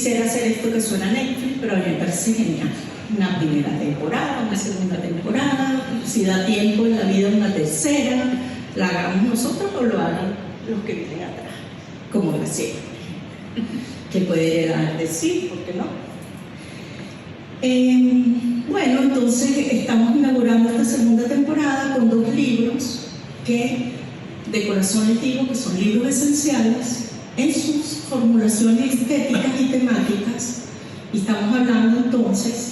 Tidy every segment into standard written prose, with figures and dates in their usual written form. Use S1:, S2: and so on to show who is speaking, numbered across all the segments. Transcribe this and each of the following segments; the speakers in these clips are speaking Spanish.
S1: quisiera hacer esto que suena a Netflix, pero a mí me parece genial. Una primera temporada, una segunda temporada, si da tiempo en la vida una tercera, la hagamos nosotros o lo hagan los que vienen atrás, como Graciela, que puede heredar de sí, ¿por qué no? Bueno, entonces estamos inaugurando esta segunda temporada con 2 libros de corazón antiguo, que son libros esenciales en sus formulaciones estéticas y temáticas, y estamos hablando entonces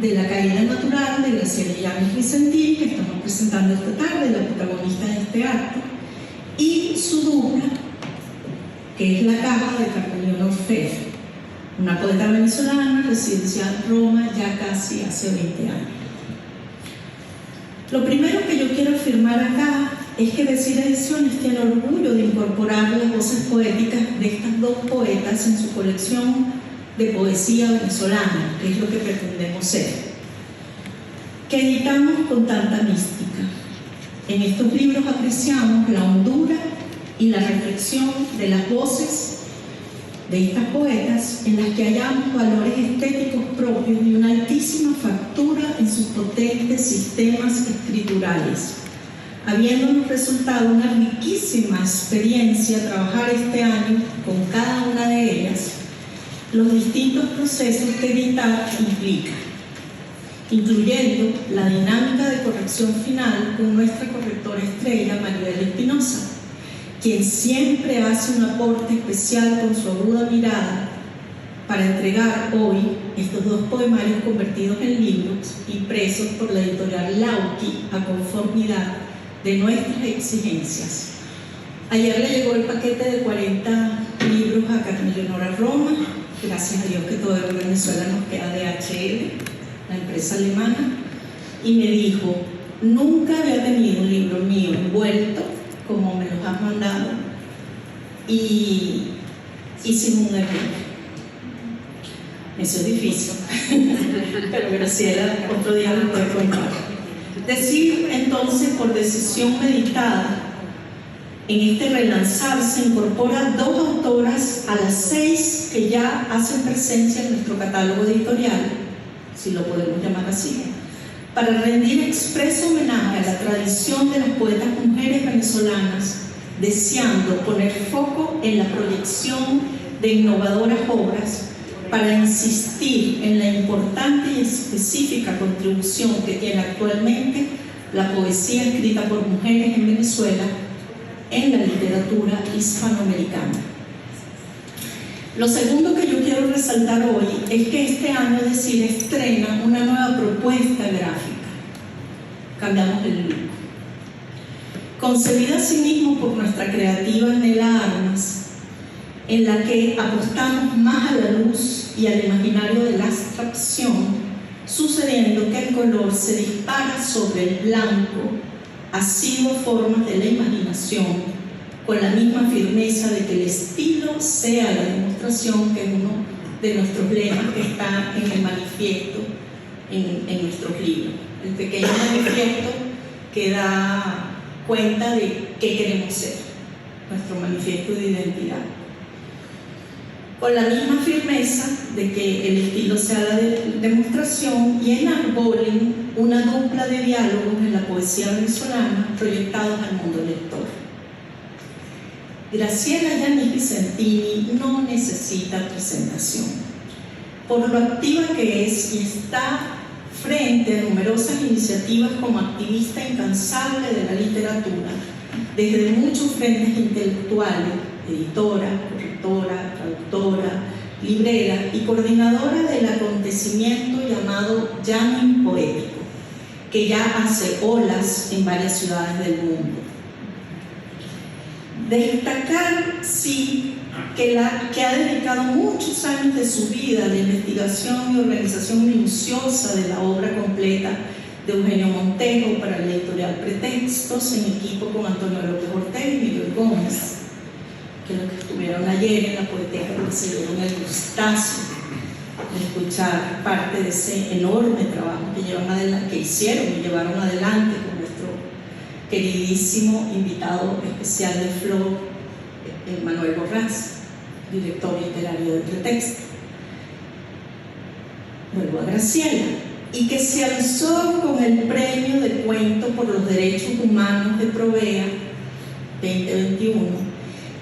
S1: de La caída natural de Graciela Yáñez Vicentín, que estamos presentando esta tarde, la protagonista de este acto, y su dupla, que es La caja de Carmen Orfeo, una poeta venezolana residenciada en Roma ya casi hace 20 años. Lo primero que yo quiero afirmar acá es que Decir Ediciones tiene orgullo de incorporar las voces poéticas de estas 2 poetas en su colección de poesía venezolana, que es lo que pretendemos ser, que editamos con tanta mística. En estos libros apreciamos la hondura y la reflexión de las voces de estas poetas, en las que hallamos valores estéticos propios y una altísima factura en sus potentes sistemas escriturales, habiéndonos resultado una riquísima experiencia trabajar este año con cada una de ellas los distintos procesos que editar implica, incluyendo la dinámica de corrección final con nuestra correctora estrella Maribel Espinosa, quien siempre hace un aporte especial con su aguda mirada para entregar hoy estos 2 poemarios convertidos en libros impresos por la editorial Lauki a conformidad de nuestras exigencias. Ayer le llegó el paquete de 40 libros a Carmen Leonora Roma. Gracias a Dios que todavía en Venezuela nos queda DHL, la empresa alemana, y me dijo: nunca había tenido un libro mío envuelto como me los has mandado y sin un error. Eso es difícil, pero Graciela otro día lo puede contar. Decir entonces, por decisión meditada, en este relanzarse incorpora 2 autoras a las 6 que ya hacen presencia en nuestro catálogo editorial, si lo podemos llamar así, para rendir expreso homenaje a la tradición de las poetas mujeres venezolanas, deseando poner foco en la proyección de innovadoras obras para insistir en la importante y específica contribución que tiene actualmente la poesía escrita por mujeres en Venezuela en la literatura hispanoamericana. Lo segundo que yo quiero resaltar hoy es que este año Decir estrena una nueva propuesta gráfica. Cambiamos el look. Concebida asimismo por nuestra creativa Nela Armas, en la que apostamos más a la luz y al imaginario de la abstracción, sucediendo que el color se dispara sobre el blanco, así formas de la imaginación, con la misma firmeza de que el estilo sea la demostración, que es uno de nuestros lemas que está en el manifiesto, en nuestros libros. El pequeño manifiesto que da cuenta de qué queremos ser, nuestro manifiesto de identidad. Con la misma firmeza de que el estilo sea la demostración y enarbolen una dupla de diálogos en la poesía venezolana proyectados al mundo lector. Graciela Yáñez Vicentini no necesita presentación. Por lo activa que es y está frente a numerosas iniciativas como activista incansable de la literatura, desde muchos frentes intelectuales, editora, correctora, traductora, librera y coordinadora del acontecimiento llamado Jamming Poético, que ya hace olas en varias ciudades del mundo. Destacar, sí, que ha dedicado muchos años de su vida a la investigación y organización minuciosa de la obra completa de Eugenio Montejo para la editorial Pretextos, en equipo con Antonio López Ortega y Miguel Gómez, que los que estuvieron ayer en la Poeteca recibieron el gustazo de escuchar parte de ese enorme trabajo que hicieron y llevaron adelante con nuestro queridísimo invitado especial de Flor, Manuel Borrás, director literario del pretexto. Vuelvo a Graciela, y que se alzó con el premio de cuento por los derechos humanos de Provea 2021,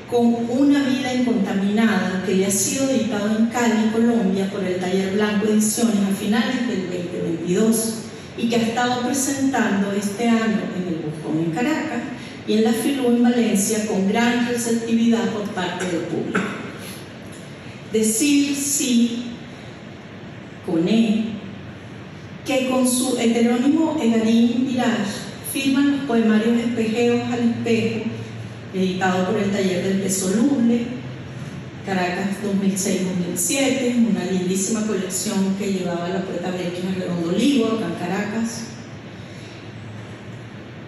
S1: con Una vida incontaminada, que le ha sido editado en Cali, Colombia, por el Taller Blanco Ediciones a finales del 2022 y que ha estado presentando este año en el Buscón en Caracas y en la Filú en Valencia con gran receptividad por parte del público. Decir sí, con que con su heterónimo Egarín Mirage firman los poemarios Espejeos al Espejo, editado por el Taller del Pesoluble, Caracas 2006-2007, una lindísima colección que llevaba la poeta Belkina Redondo Olivo, acá en Caracas.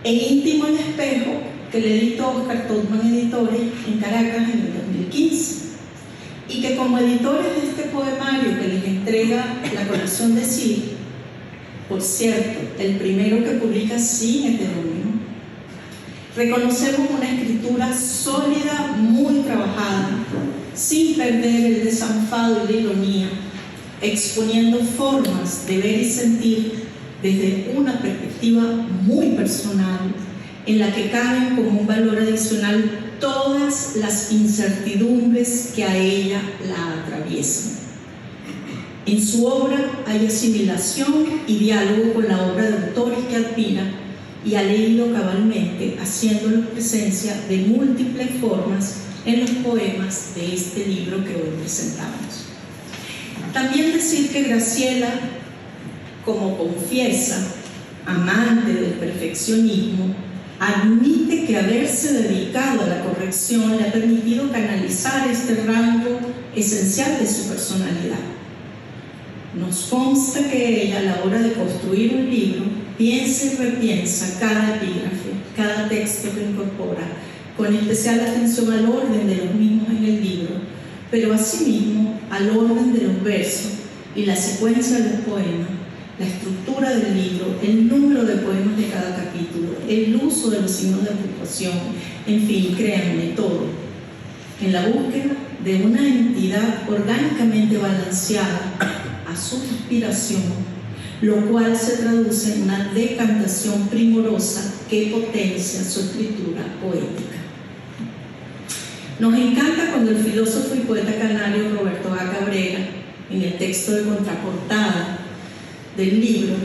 S1: E Íntimo el Espejo, que le editó Oscar Todman Editores en Caracas en el 2015, y que como editores de este poemario que les entrega la colección de Cid, por cierto, el primero que publica sin heterónimo, reconocemos una escritura sólida, muy trabajada, sin perder el desenfado y la ironía, exponiendo formas de ver y sentir desde una perspectiva muy personal, en la que caben como un valor adicional todas las incertidumbres que a ella la atraviesan. En su obra hay asimilación y diálogo con la obra de autores que admira y ha leído cabalmente, haciéndolos presencia de múltiples formas en los poemas de este libro que hoy presentamos. También decir que Graciela, como confiesa, amante del perfeccionismo, admite que haberse dedicado a la corrección le ha permitido canalizar este rango esencial de su personalidad. Nos consta que ella, a la hora de construir un libro, piensa y repiensa cada epígrafe, cada texto que incorpora, con especial atención al orden de los mismos en el libro, pero asimismo al orden de los versos y la secuencia de los poemas, la estructura del libro, el número de poemas de cada capítulo, el uso de los signos de puntuación, en fin, créanme, todo, en la búsqueda de una entidad orgánicamente balanceada a su inspiración, lo cual se traduce en una decantación primorosa que potencia su escritura poética. Nos encanta cuando el filósofo y poeta canario Roberto A. Cabrera, en el texto de contraportada del libro,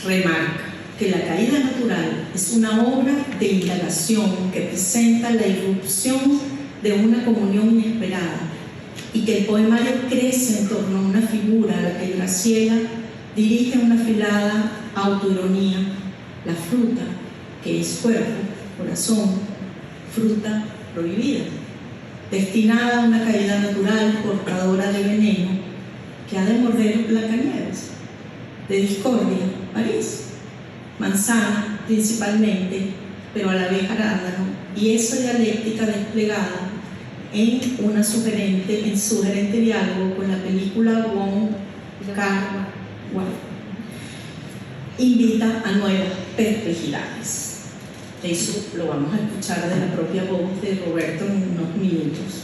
S1: remarca que La caída natural es una obra de indagación que presenta la irrupción de una comunión inesperada y que el poemario crece en torno a una figura a la que Graciela dirige una afilada autoironía, la fruta, que es cuerpo, corazón, fruta prohibida, destinada a una caída natural portadora de veneno que ha de morder Blancanieves, de discordia, París, manzana principalmente, pero a la vez arándano, y esa dialéctica desplegada en un sugerente diálogo con la película Wong Kar-wai invita a nuevas perplejidades. Eso lo vamos a escuchar de la propia voz de Roberto en unos minutos.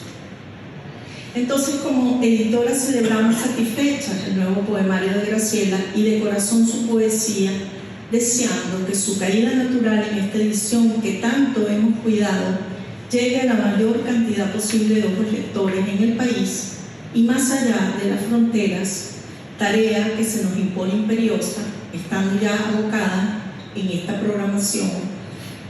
S1: Entonces, como editora, celebramos satisfechas el nuevo poemario de Graciela y de corazón su poesía, deseando que su caída natural en esta edición que tanto hemos cuidado llegue a la mayor cantidad posible de ojos lectores en el país y más allá de las fronteras, tarea que se nos impone imperiosa, estando ya abocada en esta programación,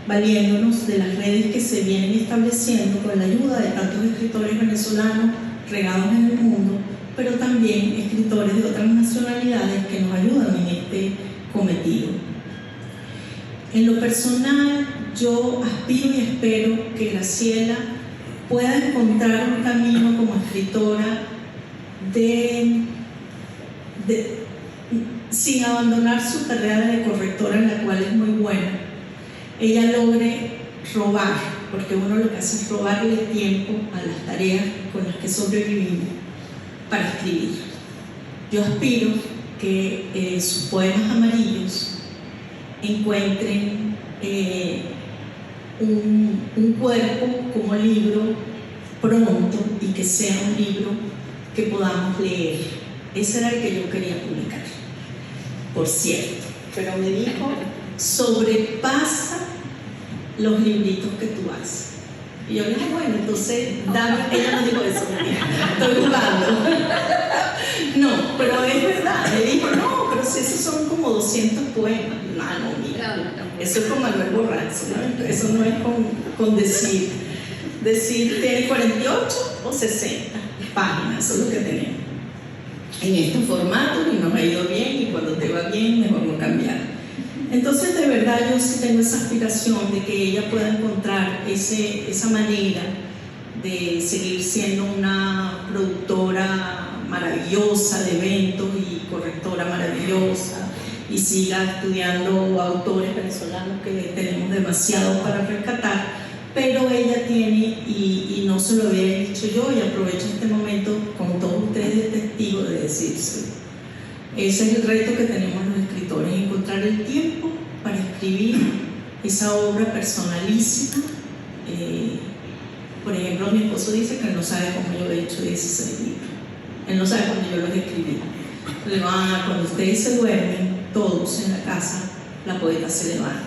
S1: valiéndonos de las redes que se vienen estableciendo con la ayuda de tantos escritores venezolanos regados en el mundo, pero también escritores de otras nacionalidades que nos ayudan en este cometido. En lo personal, yo aspiro y espero que Graciela pueda encontrar un camino como escritora sin abandonar su carrera de correctora, en la cual es muy buena, ella logre robar, porque uno lo que hace es robarle tiempo a las tareas con las que sobrevivimos para escribir. Yo aspiro que sus poemas amarillos encuentren un cuerpo como libro pronto y que sea un libro que podamos leer. Ese era el que yo quería publicar, por cierto. Pero me dijo, sobrepasa los libritos que tú haces. Y yo le dije, bueno, entonces, dame. Ella no dijo eso, estoy jugando. No, pero es verdad. Me dijo, no, pero si esos son como 200 poemas. No, mira, eso es con Manuel Borrazo, ¿no? Eso no es con decir. Decir, tiene 48 o 60 páginas, eso es lo que tenemos. En estos formatos, y nos ha ido bien, y cuando te va bien, mejor no cambiar. Entonces, de verdad, yo sí tengo esa aspiración de que ella pueda encontrar esa manera de seguir siendo una productora maravillosa de eventos y correctora maravillosa, y siga estudiando autores venezolanos que tenemos demasiado para rescatar, pero ella tiene, y no se lo había dicho yo, y aprovecho este momento con todos ustedes de testigo de decírselo. Ese es el reto que tenemos los escritores, encontrar el tiempo para escribir esa obra personalísima. Por ejemplo, mi esposo dice que él no sabe cómo yo he hecho 16 libros. Él no sabe cuándo yo los escribí. Cuando ustedes se duermen, todos en la casa, la poeta se levanta.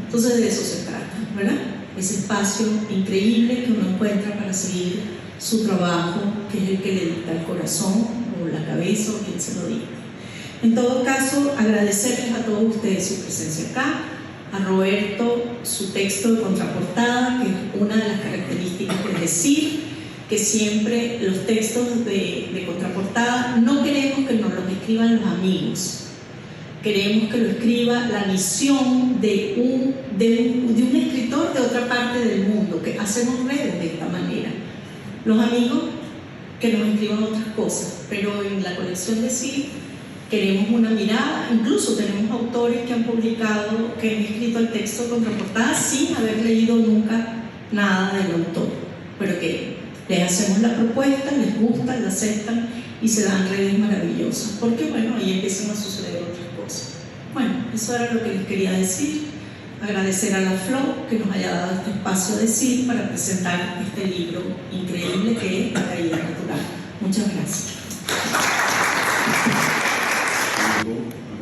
S1: Entonces de eso se trata, ¿verdad? Ese espacio increíble que uno encuentra para seguir su trabajo, que es el que le dicta el corazón o la cabeza o quien se lo dicta. En todo caso, agradecerles a todos ustedes su presencia acá, a Roberto su texto de contraportada, que es una de las características, es decir, que siempre los textos de contraportada no queremos que nos los escriban los amigos, queremos que lo escriba la misión de un escritor de otra parte del mundo, que hacemos redes de esta manera. Los amigos que nos escriban otras cosas, pero en la colección de sí queremos una mirada. Incluso tenemos autores que han publicado, que han escrito el texto contraportada sin haber leído nunca nada del autor, pero que les hacemos la propuesta, les gusta, la aceptan y se dan redes maravillosas, porque bueno, ahí empiezan a suceder otras cosas. Bueno, eso era lo que les quería decir. Agradecer a la Flo que nos haya dado este espacio de sí para presentar este libro increíble que es La Caída Natural. Muchas gracias.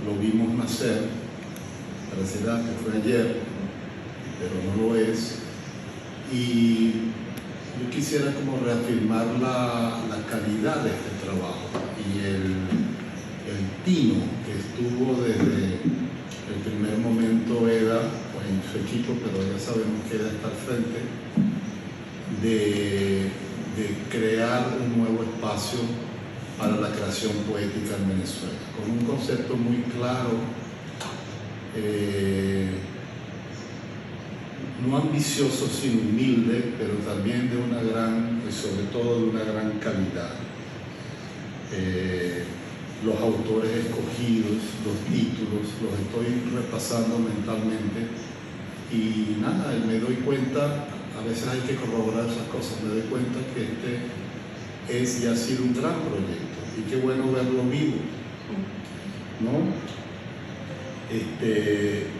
S2: Lo vimos nacer, parecerá que fue ayer, pero no lo es, y yo quisiera como reafirmar la calidad de este trabajo y el tino que estuvo desde el primer momento Eda, pues en su equipo, pero ya sabemos que Eda está al frente, de crear un nuevo espacio para la creación poética en Venezuela, con un concepto muy claro, no ambicioso sino humilde, pero también de una gran, y sobre todo de una gran calidad. Los autores escogidos, los títulos, los estoy repasando mentalmente y nada, me doy cuenta, a veces hay que corroborar esas cosas, me doy cuenta que este es y ha sido un gran proyecto y qué bueno verlo vivo, ¿no?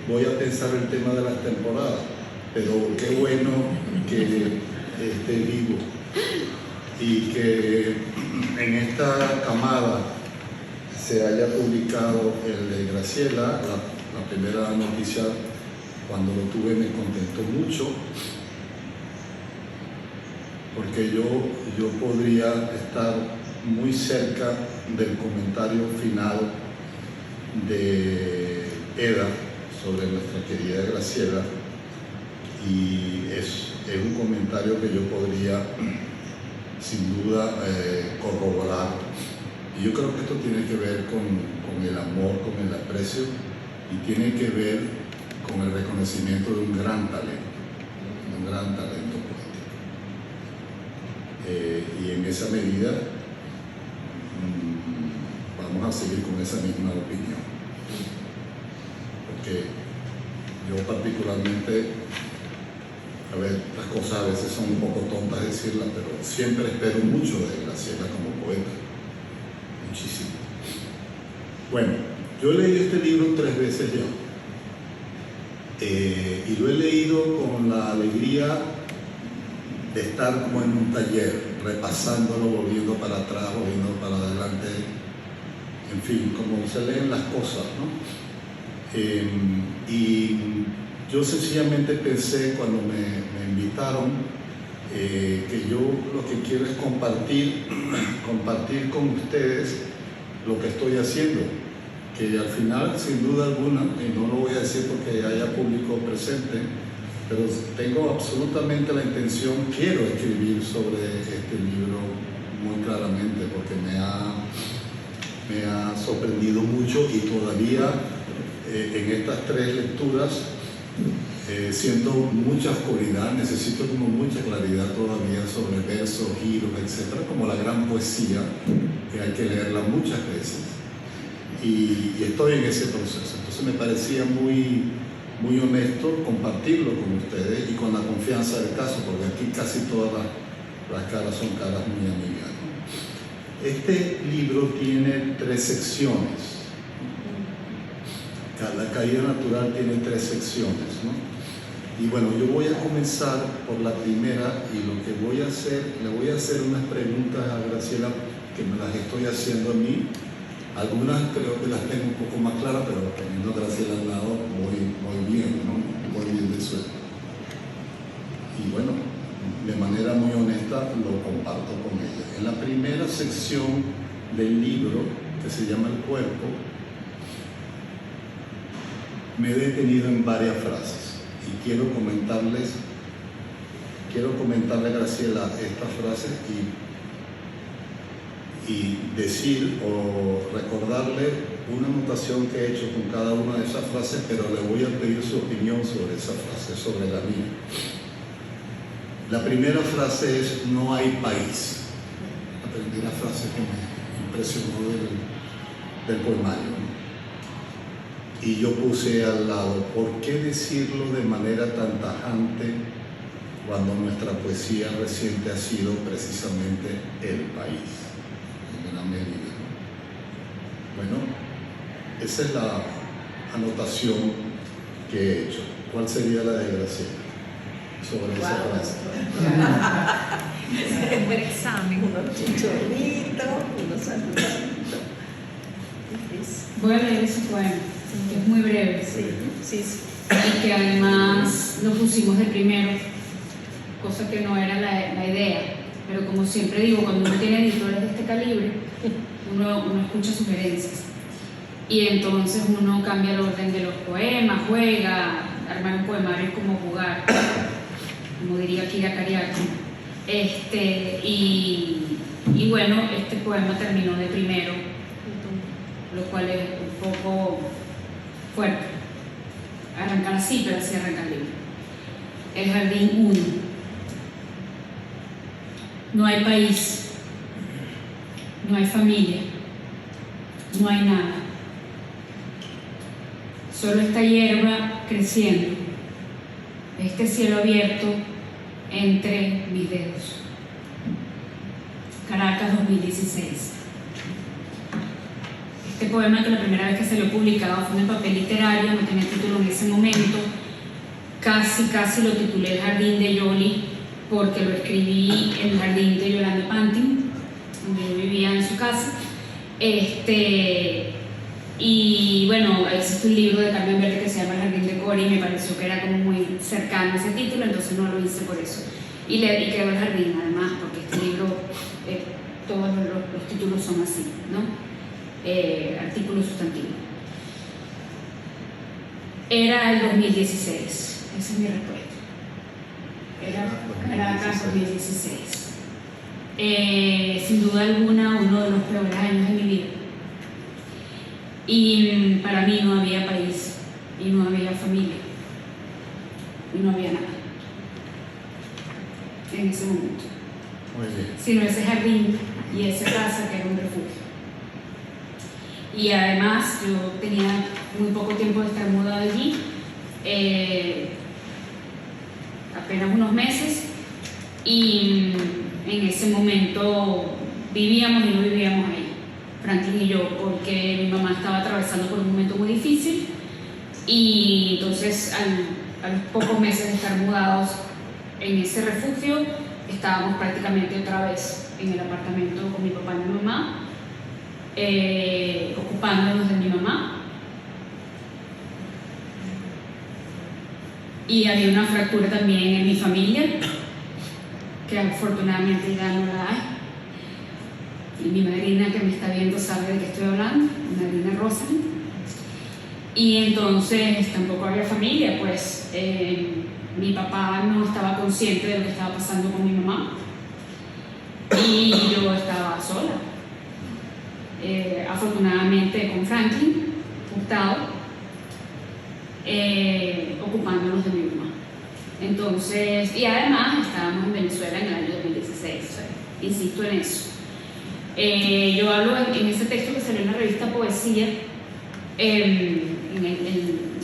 S2: Voy a pensar el tema de las temporadas, pero qué bueno que esté vivo y que en esta camada se haya publicado el de Graciela. La primera noticia, cuando lo tuve, me contentó mucho, porque yo podría estar muy cerca del comentario final de Eda sobre nuestra querida Graciela, y es un comentario que yo podría sin duda corroborar. Y yo creo que esto tiene que ver con el amor, con el aprecio, y tiene que ver con el reconocimiento de un gran talento poético. Y en esa medida vamos a seguir con esa misma opinión. Porque yo particularmente, a ver, las cosas a veces son un poco tontas decirlas, pero siempre espero mucho de Graciela como poeta. Muchísimo. Bueno, yo he leído este libro 3 veces ya. Y lo he leído con la alegría de estar como en un taller, repasándolo, volviendo para atrás, volviendo para adelante, en fin, como se leen las cosas, ¿no? Y yo sencillamente pensé cuando me invitaron que yo lo que quiero es compartir con ustedes lo que estoy haciendo, que al final, sin duda alguna, y no lo voy a decir porque haya público presente, pero tengo absolutamente la intención, quiero escribir sobre este libro muy claramente, porque me ha sorprendido mucho y todavía en estas 3 lecturas siento mucha oscuridad, necesito como mucha claridad todavía sobre versos, giros, etcétera, como la gran poesía, que hay que leerla muchas veces. Y estoy en ese proceso. Entonces me parecía muy honesto compartirlo con ustedes y con la confianza del caso, porque aquí casi todas las caras son caras muy amigas, ¿no? Este libro tiene 3 secciones. La caída natural tiene 3 secciones, ¿no? Y bueno, yo voy a comenzar por la primera, y lo que voy a hacer, le voy a hacer unas preguntas a Graciela que me las estoy haciendo a mí. Algunas creo que las tengo un poco más claras, pero teniendo a Graciela al lado voy bien, ¿no? Voy bien de suerte. Y bueno, de manera muy honesta lo comparto con ella. En la primera sección del libro, que se llama El cuerpo, me he detenido en varias frases y quiero comentarle a Graciela estas frases y decir o recordarle una anotación que he hecho con cada una de esas frases, pero le voy a pedir su opinión sobre esa frase, sobre la mía. La primera frase es: no hay país. La primera frase que me impresionó del poemario, ¿no? Y yo puse al lado: ¿por qué decirlo de manera tan tajante cuando nuestra poesía reciente ha sido precisamente el país, en gran medida? Bueno, esa es la anotación que he hecho. ¿Cuál sería la de Graciela sobre esa frase?
S3: El examen.
S4: Unos chichorritos, unos saluditos.
S3: Voy a leer ese poema, que es muy breve.
S4: Sí.
S3: Y que además lo pusimos de primero, cosa que no era la idea. Pero como siempre digo, cuando uno tiene editores de este calibre, uno escucha sugerencias. Y entonces uno cambia el orden de los poemas, juega, armar un poemario es como jugar, como diría Kira Cariaco. Y bueno, este poema terminó de primero, lo cual es un poco fuerte. Arrancar así, pero así arranca el libro. El jardín 1. No hay país, no hay familia, no hay nada. Solo esta hierba creciendo, este cielo abierto entre mis dedos. Caracas, 2016. Este poema, que la primera vez que se lo he publicado fue en el papel literario, no tenía título en ese momento, casi lo titulé El jardín de Yoli, porque lo escribí en el jardín de Yolanda Pantin, donde yo vivía en su casa. Y bueno, existe un libro de Carmen Verde que se llama El jardín de Cori, y me pareció que era como muy cercano a ese título, entonces no lo hice por eso. Y quedó El jardín, además, porque este libro, todos los títulos son así, ¿no? Artículo sustantivo. Era el 2016, esa es mi respuesta. Era Caracas 2016. Sin duda alguna, uno de los peores años de mi vida. Y para mí no había país, y no había familia, y no había nada en ese momento.
S2: Muy bien.
S3: Sino ese jardín y esa casa que era un refugio. Y además yo tenía muy poco tiempo de estar mudada allí, apenas unos meses, y en ese momento vivíamos y no vivíamos ahí. Franklin y yo, porque mi mamá estaba atravesando por un momento muy difícil y entonces a los pocos meses de estar mudados en ese refugio estábamos prácticamente otra vez en el apartamento con mi papá y mi mamá, ocupándonos de mi mamá. Y había una fractura también en mi familia, que afortunadamente ya no la hay. Y mi madrina que me está viendo sabe de qué estoy hablando, mi madrina Rosalind. Y entonces tampoco había familia, pues mi papá no estaba consciente de lo que estaba pasando con mi mamá y yo estaba sola. Afortunadamente con Franklin Hurtado, ocupándonos de mi mamá. Entonces, y además estábamos en Venezuela en el año 2016, insisto en eso. Yo hablo en ese texto que salió en la revista Poesía, en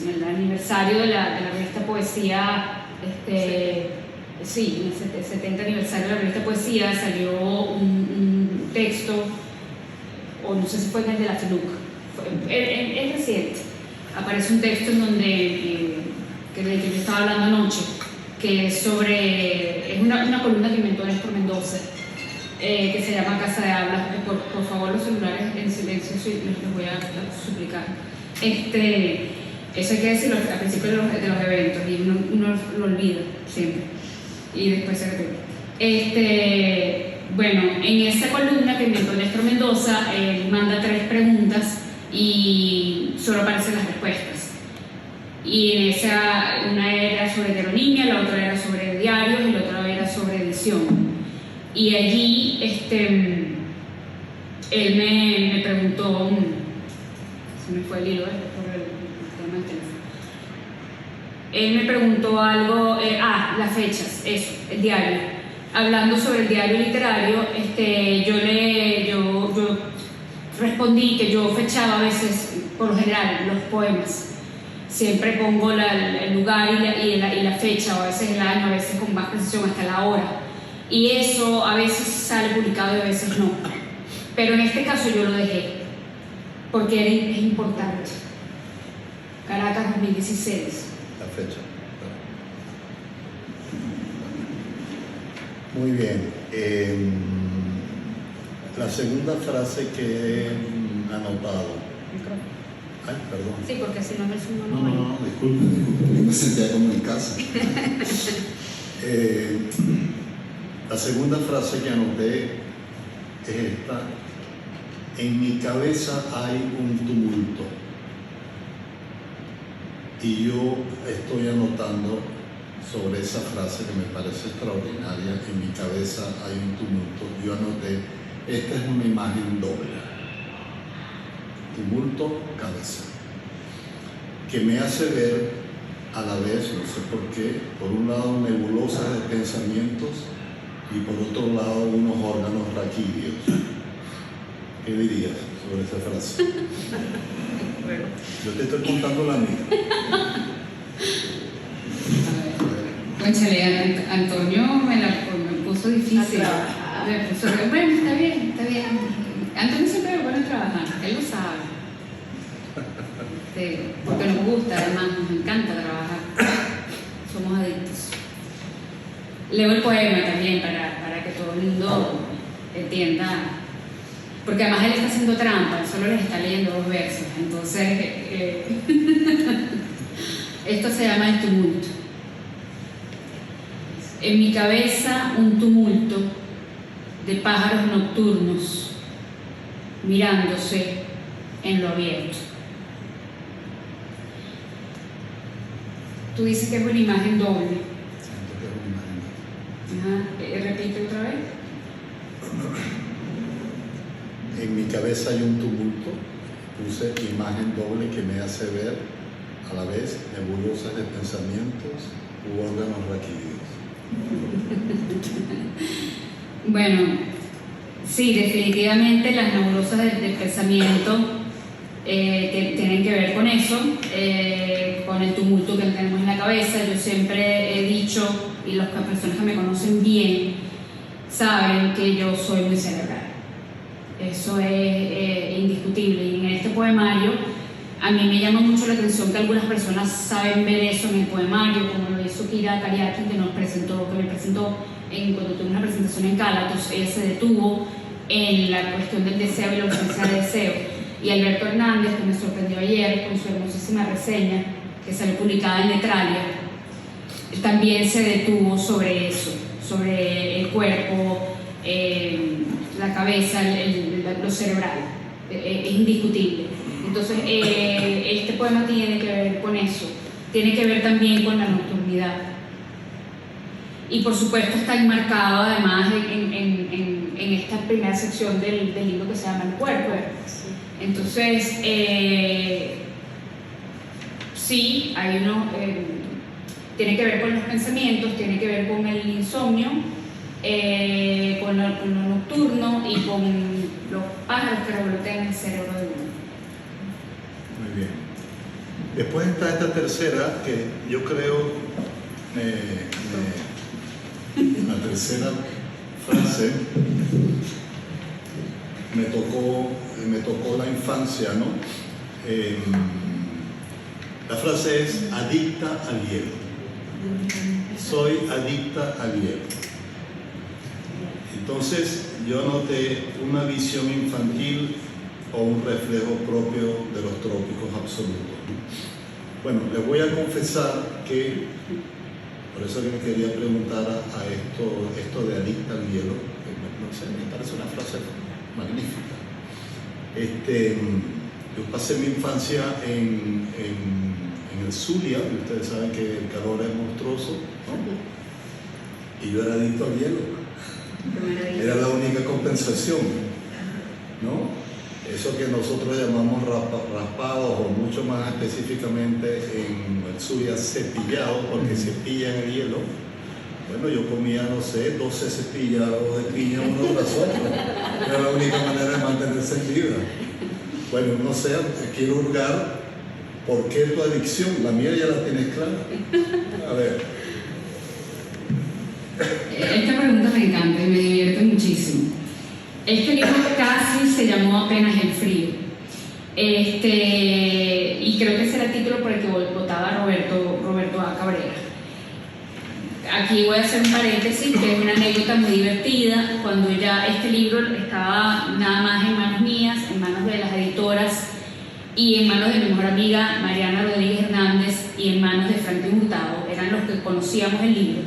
S3: el aniversario de la revista Poesía, sí, en el 70 aniversario de la revista Poesía salió un texto, o no sé si fue en el de la FELUC, es reciente. Aparece un texto en donde, del que yo estaba hablando anoche, que es una columna que inventó Néstor Mendoza, que se llama Casa de Hablas. Por favor, los celulares en silencio, sí, les voy a suplicar. Eso hay que decirlo al principio de los eventos, y uno lo olvida siempre, y después se repite. Bueno, en esa columna que inventó Néstor Mendoza, él manda 3 preguntas y solo aparecen las respuestas. Y en esa, una era sobre heteronimia, la otra era sobre diarios y la otra era sobre edición. Y allí él me preguntó, se me fue el hilo por el tema del teléfono. Él me preguntó algo, las fechas, eso, el diario. Hablando sobre el diario literario, yo respondí que yo fechaba a veces, por lo general, los poemas. Siempre pongo el lugar y la fecha, o a veces el año, a veces con más precisión, hasta la hora. Y eso a veces sale publicado y a veces no. Pero en este caso yo lo dejé, porque es importante. Caracas 2016.
S2: La fecha. Muy bien. La segunda frase que he anotado. Ay, perdón.
S3: Sí, porque si no me sumo
S2: No, disculpe, me sentía como en casa. La segunda frase que anoté es esta: en mi cabeza hay un tumulto. Y yo estoy anotando sobre esa frase que me parece extraordinaria. En mi cabeza hay un tumulto. Yo anoté, esta es una imagen doble. Tumulto, cabeza. Que me hace ver a la vez, no sé por qué, por un lado nebulosas de pensamientos y por otro lado unos órganos raquídeos. ¿Qué dirías sobre esa frase?
S3: Bueno.
S2: Yo te estoy contando la mía.
S3: Cónchale, Antonio me puso difícil. Bueno, está bien. Antonio siempre me pone a trabajar, él lo sabe. Porque nos gusta, además, nos encanta trabajar. Somos adictos. Leo el poema también para que todo el mundo entienda. Porque además él está haciendo trampa, él solo les está leyendo 2 versos. Entonces, esto se llama El tumulto. En mi cabeza un tumulto de pájaros nocturnos mirándose en lo abierto. Tú dices que es una imagen doble.
S2: Siento que es una imagen.
S3: Repite otra vez.
S2: En mi cabeza hay un tumulto, puse imagen doble que me hace ver a la vez nebulosas de pensamientos u órganos raquídeos.
S3: Bueno, sí, definitivamente las nebulosas del pensamiento tienen que ver con eso, con el tumulto que tenemos en la cabeza. Yo siempre he dicho, y las personas que me conocen bien saben que yo soy muy cerebral. Eso es indiscutible. Y en este poemario a mí me llama mucho la atención que algunas personas saben ver eso en el poemario, como lo hizo Kira Kariaki, que me presentó cuando tuve una presentación en Cálatos. Ella se detuvo en la cuestión del deseo y la ausencia de deseo. Y Alberto Hernández, que me sorprendió ayer con su hermosísima reseña, que salió publicada en Letralia, también se detuvo sobre eso, sobre el cuerpo, la cabeza, lo cerebral. Es indiscutible. Entonces, este poema tiene que ver con eso, tiene que ver también con la nocturnidad. Y por supuesto está enmarcado además en esta primera sección del libro que se llama El cuerpo. Entonces, sí, hay uno, tiene que ver con los pensamientos, tiene que ver con el insomnio, con lo nocturno y con los pájaros que revolotean el cerebro de uno.
S2: Muy bien. Después está esta tercera, que yo creo, la tercera frase me tocó la infancia, ¿no? La frase es adicta al hielo. Soy adicta al hielo. Entonces yo noté una visión infantil o un reflejo propio de los trópicos absolutos. Bueno, les voy a confesar que, por eso que me quería preguntar a esto de adicta al hielo, que no sé, me parece una frase magnífica. Yo pasé mi infancia en el Zulia, y ustedes saben que el calor es monstruoso, ¿no? Y yo era adicto al hielo. Era la única compensación, ¿no? Eso que nosotros llamamos raspados, o mucho más específicamente en el Zulia cepillado, porque cepillan el hielo. Bueno, yo comía, no sé, 12 cepillados de piña uno tras otro. Era la única manera de mantenerse en vida. Bueno, no sé, quiero hurgar por qué tu adicción. La mía ya la tienes clara. A ver.
S3: Esta pregunta me encanta y me divierte muchísimo. Este libro casi se llamó Apenas el frío. Y creo que ese era el título por el que votaba Roberto A. Cabrera. Aquí voy a hacer un paréntesis, que es una anécdota muy divertida. Cuando ya este libro estaba nada más en manos mías, en manos de las editoras y en manos de mi mejor amiga Mariana Rodríguez Hernández y en manos de Franklin Hurtado, eran los que conocíamos el libro.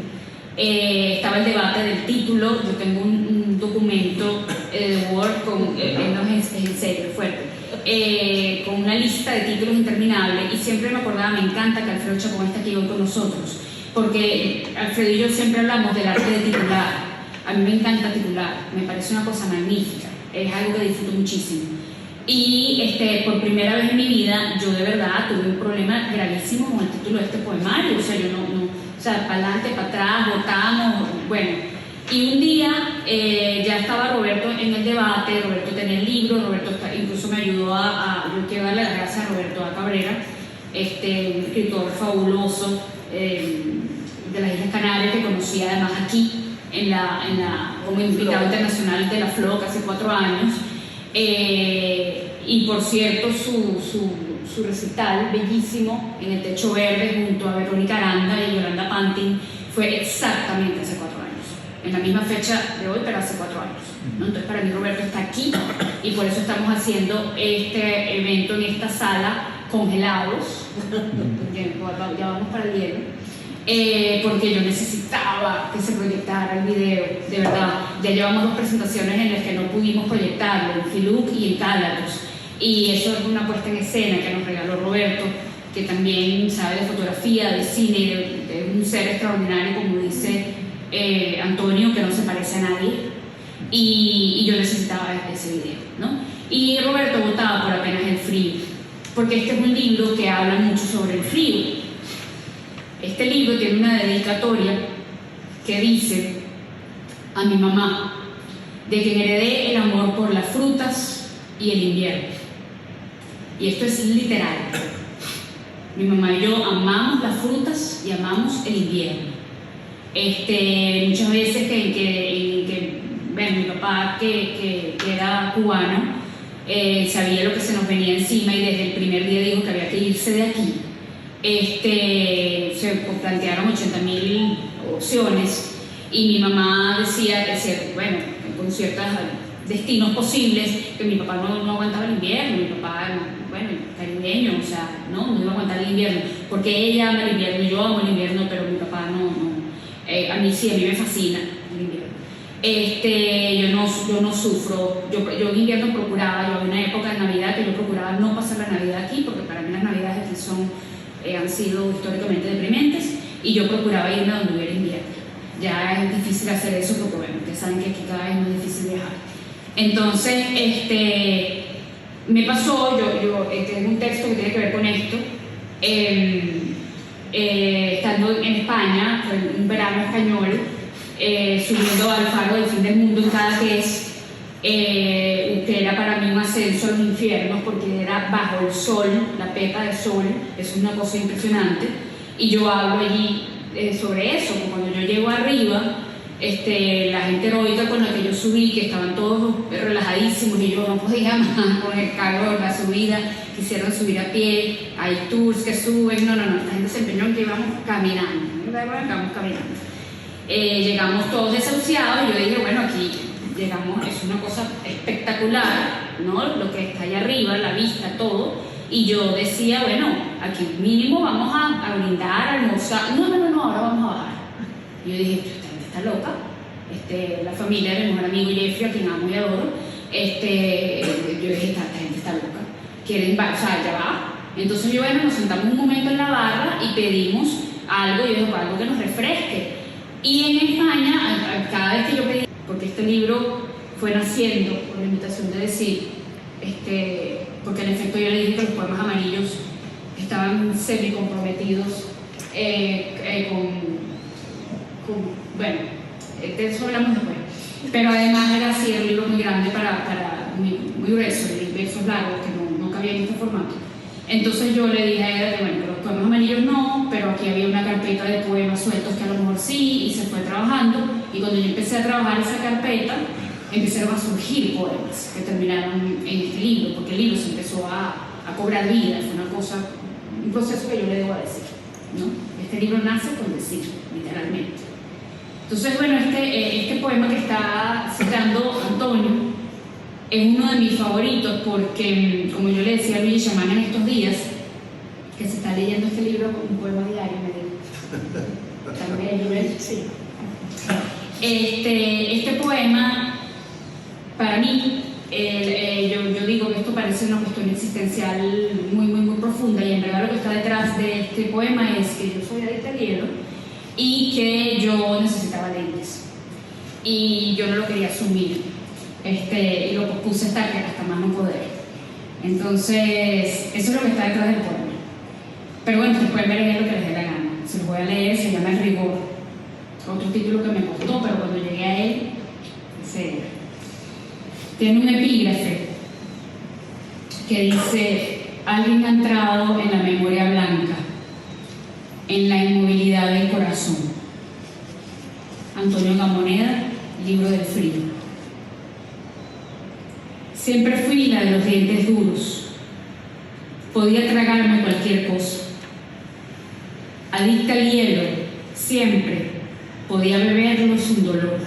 S3: Estaba el debate del título. Yo tengo un documento de Word con, no es en serio, fuerte, con una lista de títulos interminable, y siempre me acordaba, me encanta que Alfredo Chacón está aquí hoy con nosotros, porque Alfredo y yo siempre hablamos del arte de titular. A mí me encanta titular, me parece una cosa magnífica, es algo que disfruto muchísimo. Y por primera vez en mi vida, yo de verdad tuve un problema gravísimo con el título de este poemario. O sea, yo o sea, para adelante, para atrás, votamos, bueno. Y un día ya estaba Roberto en el debate, Roberto tenía el libro, Roberto incluso me ayudó yo quiero darle las gracias a Roberto A. Cabrera, un escritor fabuloso de las Islas Canarias, que conocí además aquí como invitado internacional de la FLOC hace 4 años. Y por cierto, su recital bellísimo en el Techo Verde junto a Verónica Aranda y Yolanda Pantin fue exactamente hace 4 años, en la misma fecha de hoy, pero hace 4 años, ¿no? Entonces para mí Roberto está aquí, y por eso estamos haciendo este evento en esta sala congelados, ya vamos para el hielo, porque yo necesitaba que se proyectara el video, de verdad. Ya llevamos 2 presentaciones en las que no pudimos proyectarlo, en Filuc y en Cálatos, y eso es una puesta en escena que nos regaló Roberto, que también sabe de fotografía, de cine, de un ser extraordinario, como dice Antonio, que no se parece a nadie, y yo necesitaba ese video, ¿no? Y Roberto votaba por Apenas el frío, porque este es un libro que habla mucho sobre el frío. Este libro tiene una dedicatoria que dice: a mi mamá, de quien heredé el amor por las frutas y el invierno. Y esto es literal. Mi mamá y yo amamos las frutas y amamos el invierno. Muchas veces que bueno, mi papá que era cubano, sabía lo que se nos venía encima y desde el primer día dijo que había que irse de aquí. Se plantearon 80.000 opciones y mi mamá decía, bueno, con ciertos destinos posibles, que mi papá no aguantaba el invierno, mi papá, bueno, caribeño, o sea, no iba a aguantar el invierno, porque ella ama el invierno, yo amo el invierno, pero mi papá no. A mí sí, a mí me fascina el invierno. Yo no sufro, yo en invierno procuraba, yo había una época de Navidad que yo procuraba no pasar la Navidad aquí, porque para mí las Navidades aquí han sido históricamente deprimentes, y yo procuraba irme a donde hubiera invierno. Ya es difícil hacer eso porque, bueno, ustedes saben que aquí cada vez es muy difícil viajar. Entonces, me pasó, yo tengo un texto que tiene que ver con esto, estando en España, fue un verano español, subiendo al faro del fin del mundo en Cadaqués, que era para mí un ascenso a los infiernos porque era bajo el sol, la pepa de sol, es una cosa impresionante, y yo hablo allí sobre eso, como cuando yo llego arriba, la gente heroica con la que yo subí, que estaban todos relajadísimos y yo no podía más con el calor, la subida, quisieron subir a pie, hay tours que suben, no, esta gente se empeñó en que íbamos caminando, llegamos todos desahuciados y yo dije, bueno, aquí llegamos, es una cosa espectacular, ¿no? Lo que está allá arriba, la vista, todo, y yo decía, bueno, aquí mínimo vamos a brindar, a almorzar, no, ahora vamos a bajar. Y yo dije, esta gente está loca, la familia de mi mejor amigo Jeffrey, a quien amo y adoro, yo dije, esta gente está loca, quieren, o sea, ya va. Entonces yo, bueno, nos sentamos un momento en la barra y pedimos algo, y yo dije, algo que nos refresque. Y en España, cada vez que yo pedí, porque este libro fue naciendo por la invitación de decir, porque en efecto yo le dije que los poemas amarillos estaban semi-comprometidos bueno, de eso hablamos después, pero además era así, un libro muy grande muy grueso, de versos largos que no cabía en este formato. Entonces yo le dije a ella que bueno, los poemas amarillos no, pero aquí había una carpeta de poemas sueltos que a lo mejor sí, y se fue trabajando, y cuando yo empecé a trabajar esa carpeta, empezaron a surgir poemas que terminaron en este libro, porque el libro se empezó a cobrar vida, fue una cosa, un proceso que yo le debo decir, ¿no? Este libro nace con decir, literalmente. Entonces, bueno, este poema que está citando Antonio es uno de mis favoritos porque, como yo le decía a Luigi Chamán en estos días, que se está leyendo este libro con un poema diario, me dijo. También, sí. Este poema, para mí, yo digo que esto parece una cuestión existencial muy profunda, y en verdad lo que está detrás de este poema es que yo soy adicta al hielo y que yo necesitaba lentes y yo no lo quería asumir, y lo pospuse hasta más no poder. Entonces eso es lo que está detrás del poema, pero bueno, ustedes pueden ver lo que les dé la gana. Se los voy a leer, se llama El rigor, otro título que me costó, pero cuando llegué a él, tiene un epígrafe que dice: alguien ha entrado en la memoria blanca, en la inmovilidad del corazón. Antonio Gamoneda, Libro del Frío. Siempre fui la de los dientes duros, podía tragarme cualquier cosa. Adicta al hielo, siempre podía beberlo sin dolor.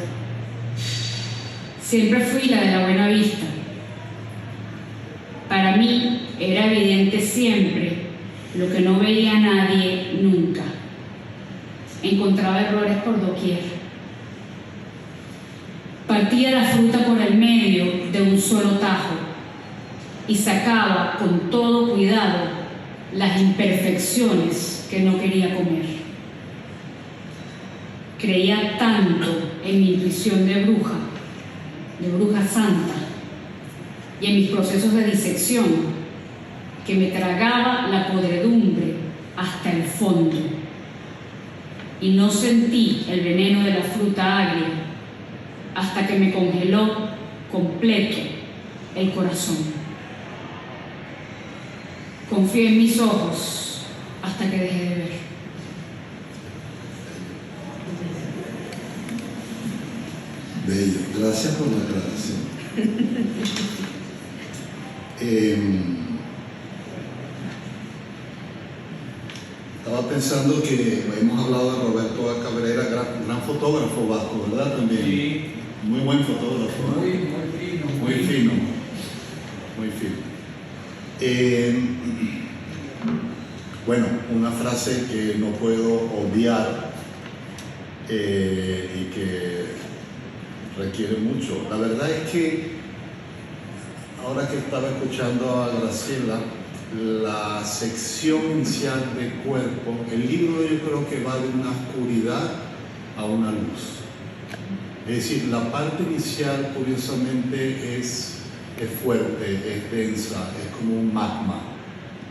S3: Siempre fui la de la buena vista. Para mí era evidente siempre lo que no veía nadie nunca. Encontraba errores por doquier. Partía la fruta por el medio de un solo tajo y sacaba con todo cuidado las imperfecciones que no quería comer. Creía tanto en mi intuición de bruja santa, y en mis procesos de disección, que me tragaba la podredumbre hasta el fondo, y no sentí el veneno de la fruta agria hasta que me congeló completo el corazón. Confié en mis ojos hasta que dejé de ver.
S2: Bello, gracias por la aclaración. Estaba pensando que hemos hablado de Roberto A. Cabrera, gran fotógrafo vasco, ¿verdad? También.
S5: Sí.
S2: Muy buen fotógrafo. ¿No?
S5: Muy fino.
S2: Muy fino. Muy fino. Bueno, una frase que no puedo obviar y que requiere mucho. La verdad es que ahora que estaba escuchando a Graciela, la sección inicial de cuerpo, el libro yo creo que va de una oscuridad a una luz. Es decir, la parte inicial curiosamente es fuerte, es densa, es como un magma.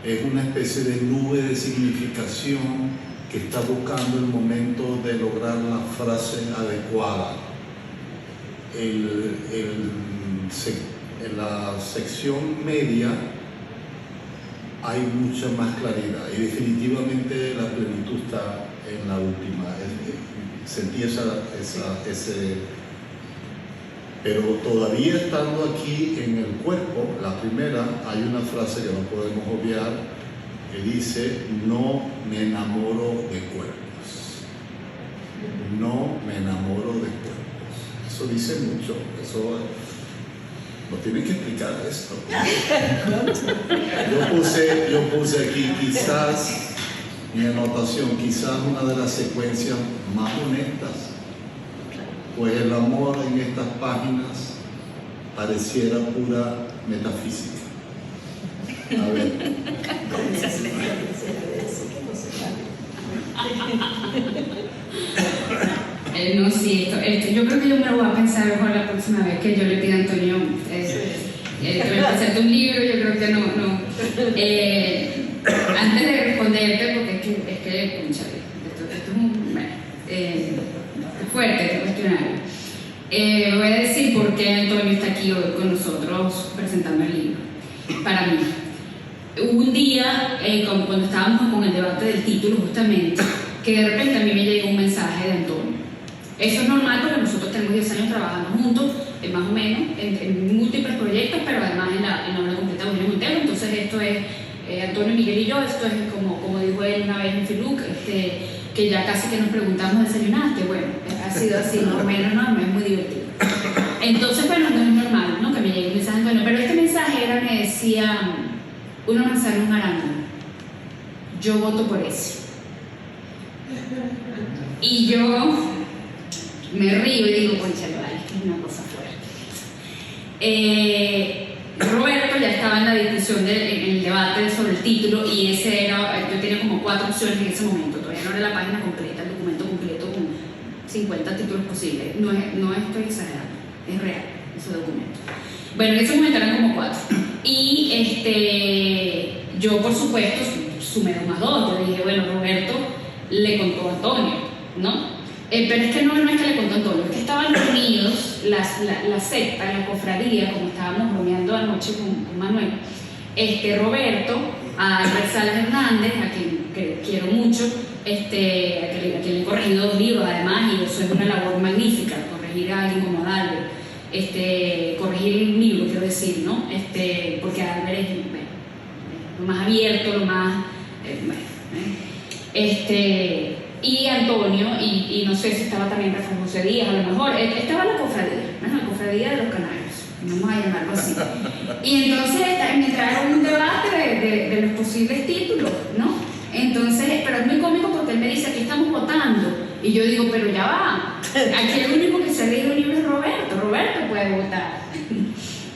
S2: Es una especie de nube de significación que está buscando el momento de lograr la frase adecuada. En la sección media hay mucha más claridad y definitivamente la plenitud está en la última. Sentí ese... Pero todavía estando aquí en el cuerpo, la primera, hay una frase que no podemos obviar que dice: no me enamoro de cuerpos. No me enamoro de cuerpos. Eso dice mucho. Eso lo tienen que explicar esto. Yo puse aquí quizás, mi anotación, quizás una de las secuencias más honestas. Pues el amor en estas páginas pareciera pura metafísica. A ver.
S3: No, sí, yo creo que yo me lo voy a pensar mejor la próxima vez que yo le pida a Antonio que me presente un libro. Yo creo que no. Antes de responderte, porque es que esto es fuerte este cuestionario. Voy a decir por qué Antonio está aquí hoy con nosotros presentando el libro. Para mí, hubo un día cuando estábamos con el debate del título justamente, que de repente a mí me llegó un mensaje de Antonio. Eso es normal porque nosotros tenemos 10 años trabajando juntos, más o menos, en múltiples proyectos, pero además en la obra completa de William Montero. Entonces esto es Antonio, Miguel y yo. Esto es como dijo él una vez en Filuc, que ya casi que nos preguntamos: ¿desayunaste? Bueno, ha sido así más o menos, ¿no? Es muy divertido. Entonces, bueno, no es normal, ¿no?, que me llegue un mensaje de Antonio, pero este mensaje me decía: una manzana, un arándano, yo voto por ese. Y yo me río y digo: cónchale, vale, esto es una cosa fuerte. Roberto ya estaba en la discusión, en el debate sobre el título, y ese era, yo tenía como 4 opciones en ese momento. Todavía no era la página completa, el documento completo con 50 títulos posibles. No estoy exagerando, es real ese documento. Bueno, en ese momento eran como 4. Y yo, por supuesto, sumé 2 más 2. Yo dije: bueno, Roberto le contó a Antonio, ¿no? Pero es que no es que le contó a Antonio, es que estaban reunidos la secta, la cofradía, como estábamos bromeando anoche con Manuel. Roberto, a Albert Salas Hernández, a quien quiero mucho, a quien le he corregido 2 libros además, y eso es una labor magnífica, corregir a alguien como Albert, corregir un libro, quiero decir, ¿no? Porque Albert es lo más abierto, lo más... y Antonio, y no sé si estaba también Rafael José Díaz, a lo mejor, estaba la cofradía, ¿no? La cofradía de los canarios, vamos a llamarlo así. Y entonces me trajeron un debate de los posibles títulos, ¿no? Entonces, pero es muy cómico porque él me dice: aquí estamos votando. Y yo digo: pero ya va, aquí el único que se ha leído el libro es Roberto puede votar.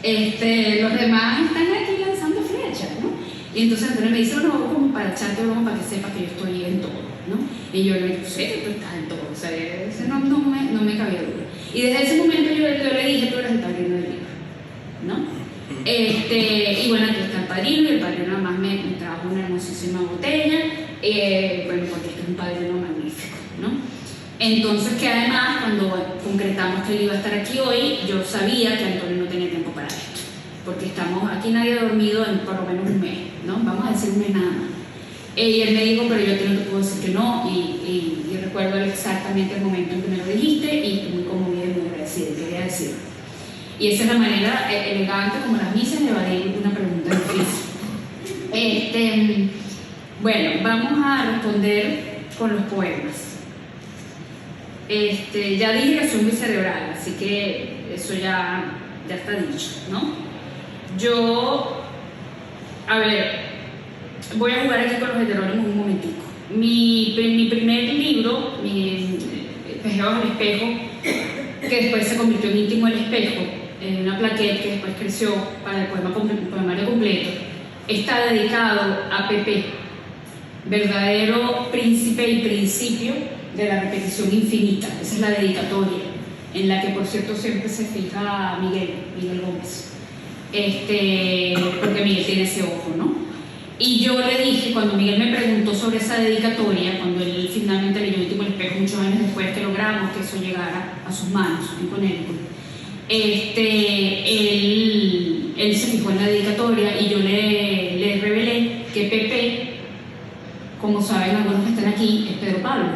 S3: Los demás están aquí lanzando flechas, ¿no? Y entonces Antonio me dice: bueno, como para echarte broma, para que sepas que yo estoy en todo, ¿no? Y yo le digo: sé que tú estás en todo, o sea, no me cabía duda. Y desde ese momento yo le dije: tú eres el padrino del libro, ¿no? Y bueno, aquí está el padrino, y el padrino además me trajo una hermosísima botella, bueno, porque este es un padrino magnífico, ¿no? Entonces, que además, cuando concretamos que él iba a estar aquí hoy, yo sabía que Antonio no tenía tiempo para esto, porque aquí nadie ha dormido en por lo menos un mes, ¿no? Vamos a decir un mes nada más. Y él me dijo: pero yo a ti no te puedo decir que no, y recuerdo exactamente el momento en que me lo dijiste, y muy conmovida y muy agradecida. Quería Y esa es la manera elegante como las misas de evadir una pregunta difícil. Bueno, vamos a responder con los poemas. Ya dije que soy muy cerebral, así que eso ya está dicho, ¿no? Yo, a ver, voy a jugar aquí con los heterónimos un momentico. Mi primer libro, Espejeos al espejo, que después se convirtió en Íntimo al espejo, en una plaqueta que después creció para el poemario completo, está dedicado a Pepe, verdadero príncipe y principio de la repetición infinita. Esa es la dedicatoria, en la que por cierto siempre se fija Miguel Gómez, porque Miguel tiene ese ojo, ¿no? Y yo le dije, cuando Miguel me preguntó sobre esa dedicatoria, cuando él finalmente leyó Íntimo al espejo, muchos años después que logramos que eso llegara a sus manos en Connecticut, él se fijó en la dedicatoria y yo le revelé que Pepe, como saben algunos que están aquí, es Pedro Pablo,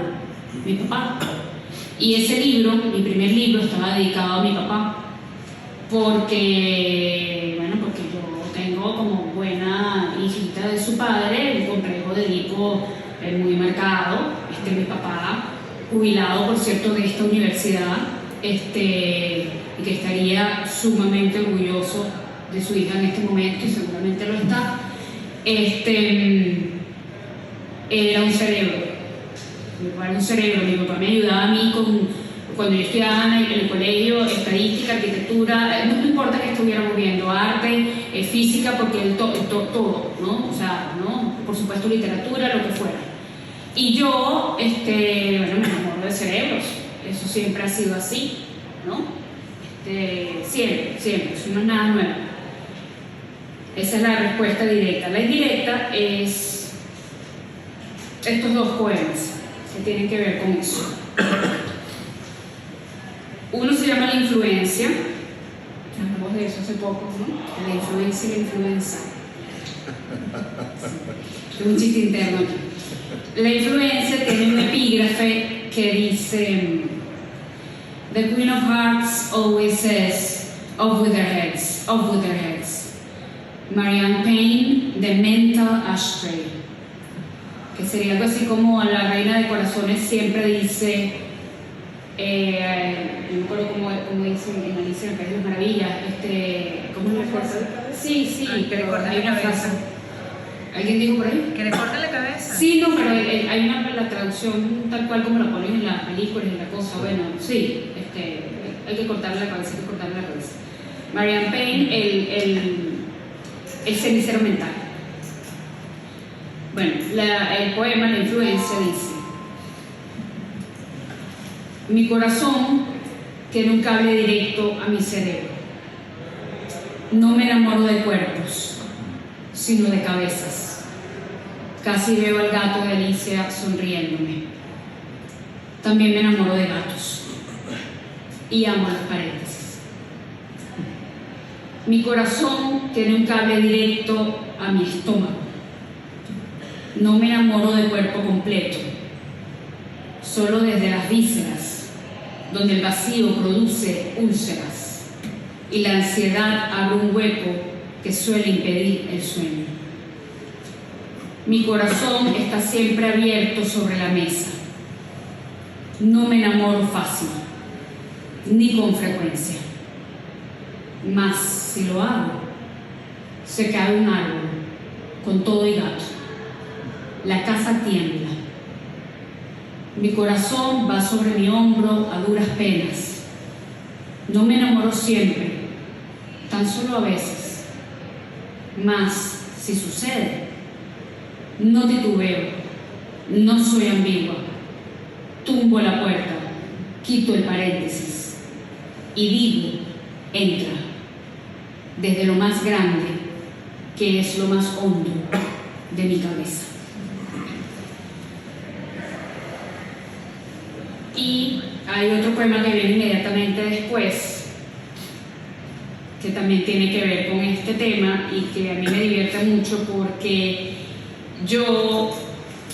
S3: mi papá. Y ese libro, mi primer libro, estaba dedicado a mi papá, porque yo tengo como buena hijita de su padre, un complejo de Edipo muy marcado. Mi papá, jubilado por cierto de esta universidad, y que estaría sumamente orgulloso de su hija en este momento, y seguramente lo está. Era un cerebro. Mi papá era un cerebro. Mi papá me ayudaba a mí cuando yo estudiaba en el colegio, estadística, arquitectura, no importa que estuviéramos viendo, arte, física, porque él todo, ¿no? O sea, ¿no? Por supuesto literatura, lo que fuera. Y yo, me enamoro de cerebros. Eso siempre ha sido así, ¿no? Siempre, eso no es nada nuevo. Esa es la respuesta directa. La indirecta es estos dos poemas que tienen que ver con eso. Uno se llama La influencia, hablamos de eso hace poco, ¿no? La influencia y la influenza. Es un chiste interno aquí. La influencia tiene un epígrafe que dice: The Queen of Hearts always says, off with their heads, off with their heads. Marianne Payne, The Mental Ashtray. Que sería algo así como la reina de corazones siempre dice, no me acuerdo cómo dice en Alicia en el País de las Maravillas, ¿cómo es la frase? Sí, pero hay una frase. ¿Alguien dijo por ahí?
S5: Que le corte la cabeza.
S3: Sí, no, pero hay la traducción tal cual como la ponen en las películas y la cosa. Bueno, sí, hay que cortarle la cabeza, Marianne Payne, el cenicero mental. Bueno, el poema, La influencia, dice: mi corazón tiene un cable directo a mi cerebro. No me enamoro de cuerpos, sino de cabezas. Casi veo al gato de Alicia sonriéndome. También me enamoro de gatos y amo las paréntesis. Mi corazón tiene un cable directo a mi estómago. No me enamoro de cuerpo completo, solo desde las vísceras, donde el vacío produce úlceras y la ansiedad abre un hueco que suele impedir el sueño. Mi corazón está siempre abierto sobre la mesa. No me enamoro fácil, ni con frecuencia. Mas si lo hago, se cae un árbol con todo y gato. La casa tiembla. Mi corazón va sobre mi hombro a duras penas. No me enamoro siempre, tan solo a veces. Mas si sucede, no titubeo, no soy ambigua. Tumbo la puerta, quito el paréntesis y digo: entra, desde lo más grande, que es lo más hondo de mi cabeza. Y hay otro poema que viene inmediatamente después, que también tiene que ver con este tema y que a mí me divierte mucho porque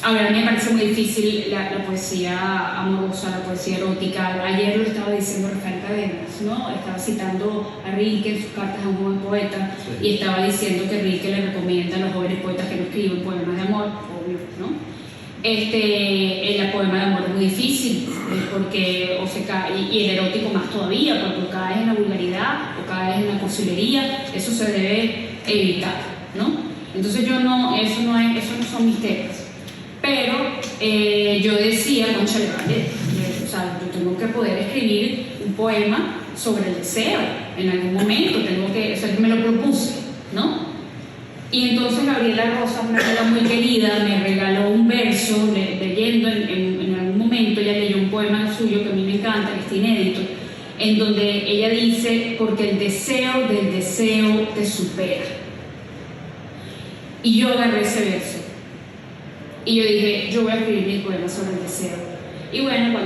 S3: a mí me parece muy difícil la poesía amorosa, la poesía erótica. Ayer lo estaba diciendo buenísimo, Rafael Cadenas, ¿no? Estaba citando a Rilke en sus cartas a un joven poeta,
S2: Sí.
S3: y estaba diciendo que Rilke le recomienda a los jóvenes poetas que no escriben poemas de amor, obvio, ¿no? El poema de amor es muy difícil, porque o se cae, y el erótico más todavía, porque o caes en la vulgaridad o caes en la cursilería, eso se debe evitar, ¿no? Entonces eso no son mis temas. Pero yo decía, cónchale, vale, o sea, yo tengo que poder escribir un poema sobre el deseo en algún momento, o sea, me lo propuse, ¿no? Y entonces Gabriela Rosas, una amiga muy querida, me regaló un verso leyendo en algún momento. Ella leyó un poema suyo que a mí me encanta, que está inédito, en donde ella dice: porque el deseo del deseo te supera. Y yo agarré ese verso y yo dije, yo voy a escribir mi poema sobre el deseo. Y bueno,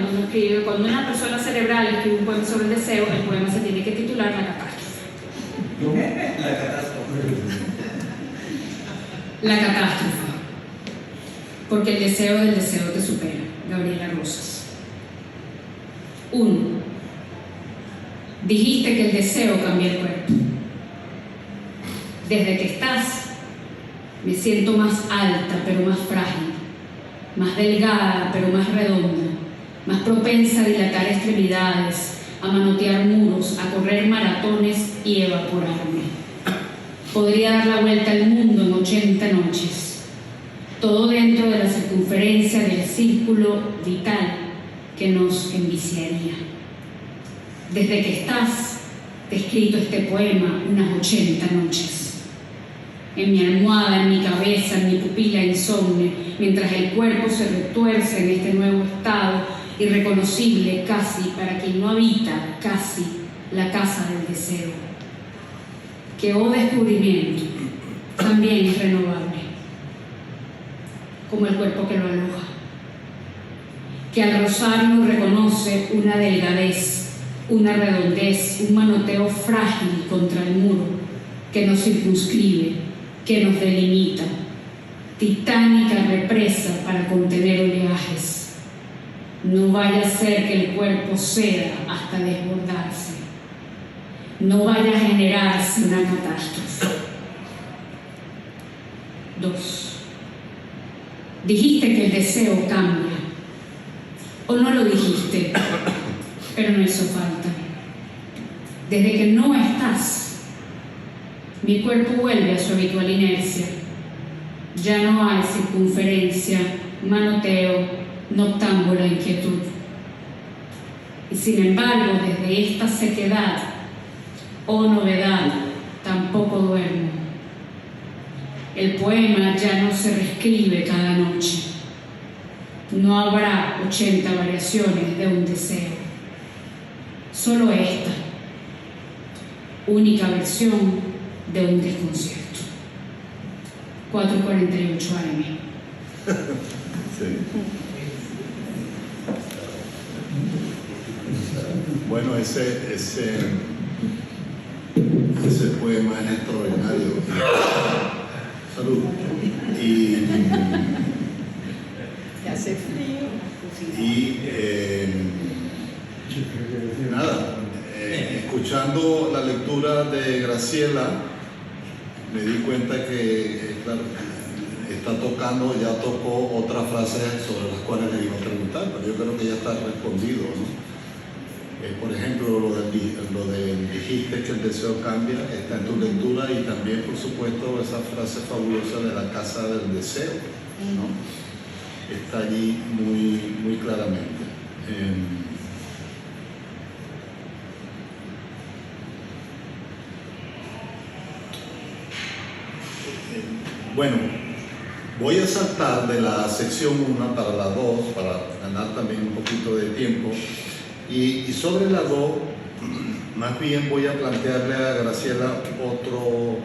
S3: cuando una persona cerebral escribe un poema sobre el deseo, el poema se tiene que titular La catástrofe.
S5: La catástrofe.
S3: La catástrofe. Porque el deseo del deseo te supera. Gabriela Rosas. 1. Dijiste que el deseo cambia el cuerpo. Desde que estás, me siento más alta pero más frágil, más delgada pero más redonda, más propensa a dilatar extremidades, a manotear muros, a correr maratones y evaporarme. Podría dar la vuelta al mundo en 80 noches, todo dentro de la circunferencia del círculo vital que nos enviciaría. Desde que estás, te he escrito este poema unas 80 noches. En mi almohada, en mi cabeza, en mi pupila insomne, mientras el cuerpo se retuerce en este nuevo estado irreconocible casi para quien no habita casi la casa del deseo. Que, oh descubrimiento, también es renovable, como el cuerpo que lo aloja, que al rozarlo reconoce una delgadez, una redondez, un manoteo frágil contra el muro que nos circunscribe, que nos delimita, titánica represa para contener oleajes. No vaya a ser que el cuerpo ceda hasta desbordarse. No vaya a generarse una catástrofe. 2. Dijiste que el deseo cambia. ¿O no lo dijiste? Pero no hizo falta. Desde que no estás, mi cuerpo vuelve a su habitual inercia. Ya no hay circunferencia, manoteo, noctámbula inquietud. Y sin embargo, desde esta sequedad, oh novedad, tampoco duermo. El poema ya no se reescribe cada noche. No habrá 80 variaciones de un deseo. Solo esta, única versión de un desconcierto. 4:48 AM.
S2: Sí. Bueno, ese poema es extraordinario. Salud. Y
S4: hace frío.
S2: Nada, escuchando la lectura de Graciela, me di cuenta que claro, ya tocó otras frases sobre las cuales le iba a preguntar, pero yo creo que ya está respondido, ¿no? Por ejemplo, lo de dijiste que el deseo cambia, está en tu lectura, y también, por supuesto, esa frase fabulosa de la casa del deseo, ¿no? Está allí muy, muy claramente. Bueno, voy a saltar de la sección 1 para la 2, para ganar también un poquito de tiempo. Y sobre la 2, más bien voy a plantearle a Graciela otro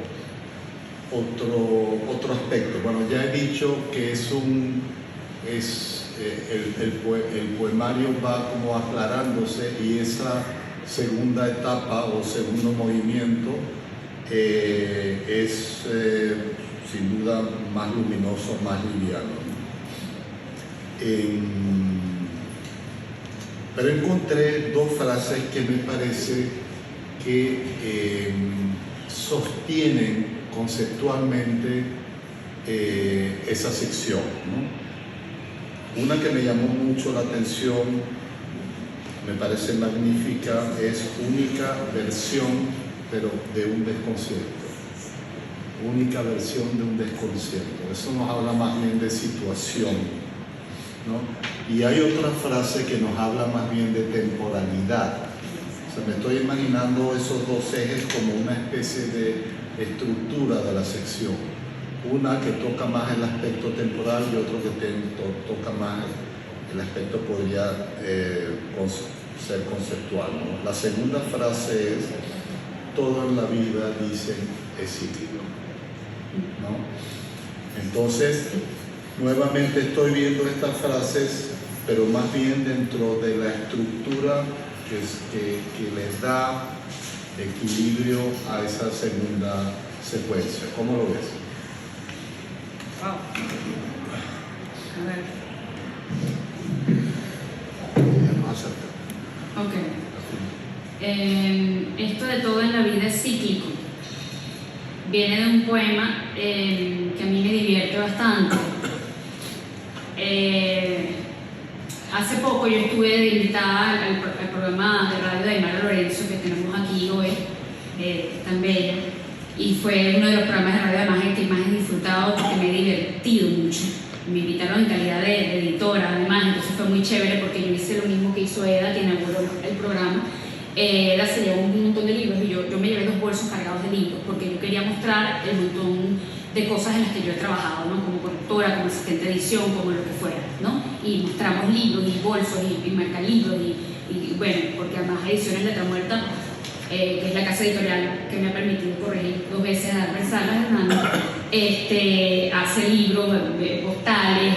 S2: aspecto. Bueno, ya he dicho que el poemario va como aclarándose, y esa segunda etapa o segundo movimiento es sin duda más luminoso, más liviano. Pero encontré dos frases que me parece que sostienen conceptualmente esa sección, ¿no? Una que me llamó mucho la atención, me parece magnífica, es única versión, pero de un desconcierto. Única versión de un desconcierto. Eso nos habla más bien de situación, ¿no? Y hay otra frase que nos habla más bien de temporalidad. O sea, me estoy imaginando esos dos ejes como una especie de estructura de la sección. Una que toca más el aspecto temporal y otro que toca más el aspecto, podría ser conceptual, ¿no? La segunda frase es: todo en la vida, dicen, es cíclico, ¿no? Entonces, nuevamente estoy viendo estas frases, pero más bien dentro de la estructura que les da equilibrio a esa segunda secuencia. ¿Cómo lo ves?
S3: Wow. A ver.
S2: Ya nos acercamos.
S3: Ok. Esto de todo en la vida es cíclico. Viene de un poema que a mí me divierte bastante. Hace poco yo estuve de invitada al programa de radio de Aymara Lorenzo que tenemos aquí hoy, tan bello, y fue uno de los programas de radio además que más he disfrutado porque me he divertido mucho. Me invitaron en calidad de editora además, entonces fue muy chévere porque yo hice lo mismo que hizo Eda, que inauguró el programa. Eda se llevó un montón de libros y yo me llevé 2 bolsos cargados de libros porque yo quería mostrar el montón de cosas en las que yo he trabajado, ¿no? Como correctora, como asistente de edición, como lo que fuera, ¿no? Y mostramos libros y bolsos y marcalibros y bueno, porque además Ediciones Letra Muerta, que es la casa editorial que me ha permitido corregir 2 veces a Albert Salas Hernández, hace libros, postales,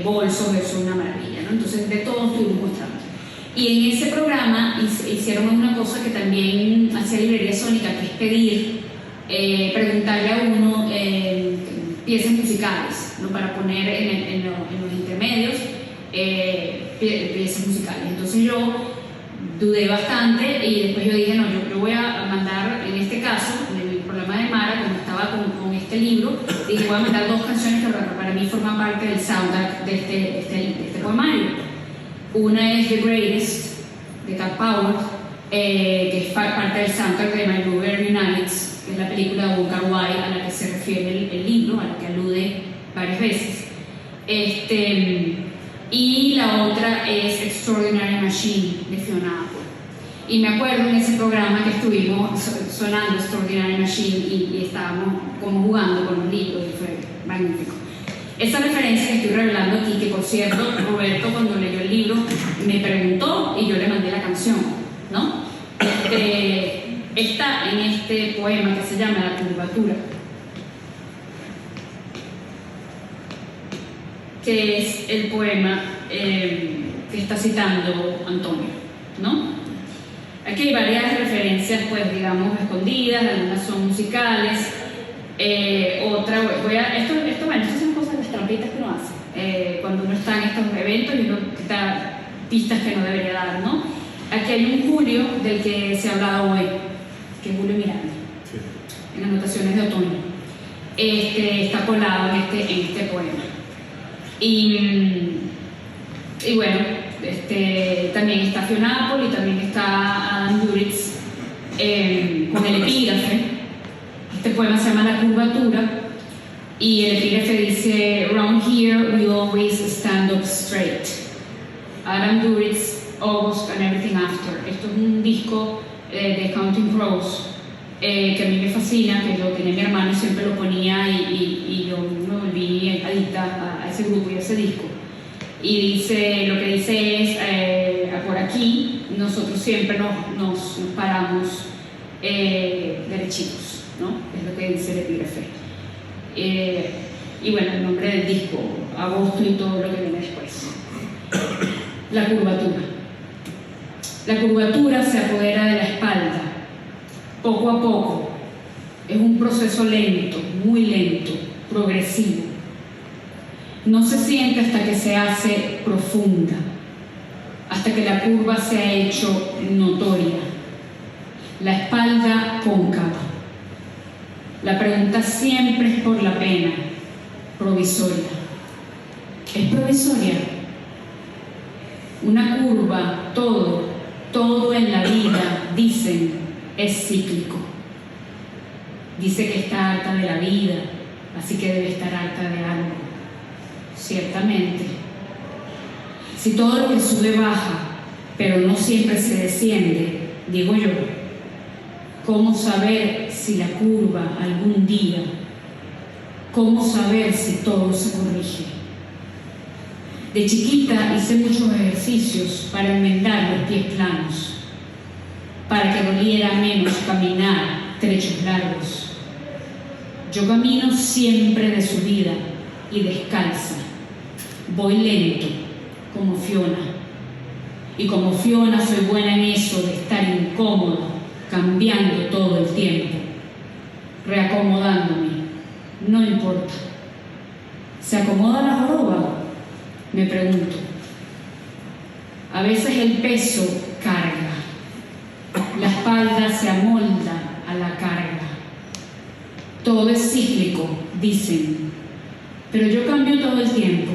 S3: bolsos, eso es una maravilla, ¿no? Entonces de todo estuvimos mostrando. Y en ese programa hicieron una cosa que también hacía Librería Sónica, que es pedir, preguntarle a uno piezas musicales, ¿no? Para poner en los intermedios piezas musicales. Entonces yo dudé bastante y después yo dije, no, yo voy a mandar, en este caso, en el programa de Mara, como estaba con este libro, dije, voy a mandar 2 canciones que para mí forman parte del soundtrack de este poemario. Una es The Greatest, de Cat Power, que es parte del soundtrack de My Blueberry Nights, que es la película de Wong Kar-wai a la que se refiere el libro, a la que alude varias veces. Y la otra es Extraordinary Machine, de Fiona Apple. Y me acuerdo en ese programa que estuvimos sonando Extraordinary Machine y estábamos como jugando con los libros y fue magnífico. Esa referencia que estoy revelando aquí, que por cierto, Roberto cuando leyó el libro me preguntó y yo le mandé la canción, ¿no? Está en este poema que se llama La Curvatura, que es el poema que está citando Antonio, ¿no? Aquí hay varias referencias, pues digamos, escondidas, algunas son musicales, estas son cosas, las trampitas que uno hace cuando uno está en estos eventos y uno da pistas que no debería dar, ¿no? Aquí hay un Julio del que se ha hablado hoy, que es Julio Miranda, sí, en Anotaciones de Otoño. Está colado en este poema. Y bueno, también está Fiona Apple y también está Adam Duritz con el epígrafe. Este poema se llama La Curvatura y el epígrafe dice: "Round here we always stand up straight". Adam Duritz, August and Everything After. Esto es un disco de Counting Crows que a mí me fascina, que yo tenía mi hermano y siempre lo ponía y yo me volví adicta a ese grupo y a ese disco. Y dice, lo que dice es, por aquí nosotros siempre nos paramos derechitos, ¿no? Es lo que dice el epígrafe. Y bueno, el nombre del disco, Agosto y todo lo que viene después. La curvatura. La curvatura se apodera de la espalda, poco a poco. Es un proceso lento, muy lento, progresivo. No se siente hasta que se hace profunda, hasta que la curva se ha hecho notoria, la espalda cóncava. La pregunta siempre es por la pena, provisoria. ¿Es provisoria? Una curva, todo en la vida, dicen, es cíclico. Dice que está harta de la vida, así que debe estar harta de algo. Ciertamente. Si todo lo que sube baja, pero no siempre se desciende, digo yo, ¿cómo saber si la curva algún día? ¿Cómo saber si todo se corrige? De chiquita hice muchos ejercicios para enmendar los pies planos, para que doliera menos caminar trechos largos. Yo camino siempre de subida y descalza. Voy lento, como Fiona. Y como Fiona soy buena en eso de estar incómoda, cambiando todo el tiempo, reacomodándome. No importa. ¿Se acomoda la joroba? Me pregunto. A veces el peso carga. La espalda se amolda a la carga. Todo es cíclico, dicen. Pero yo cambio todo el tiempo.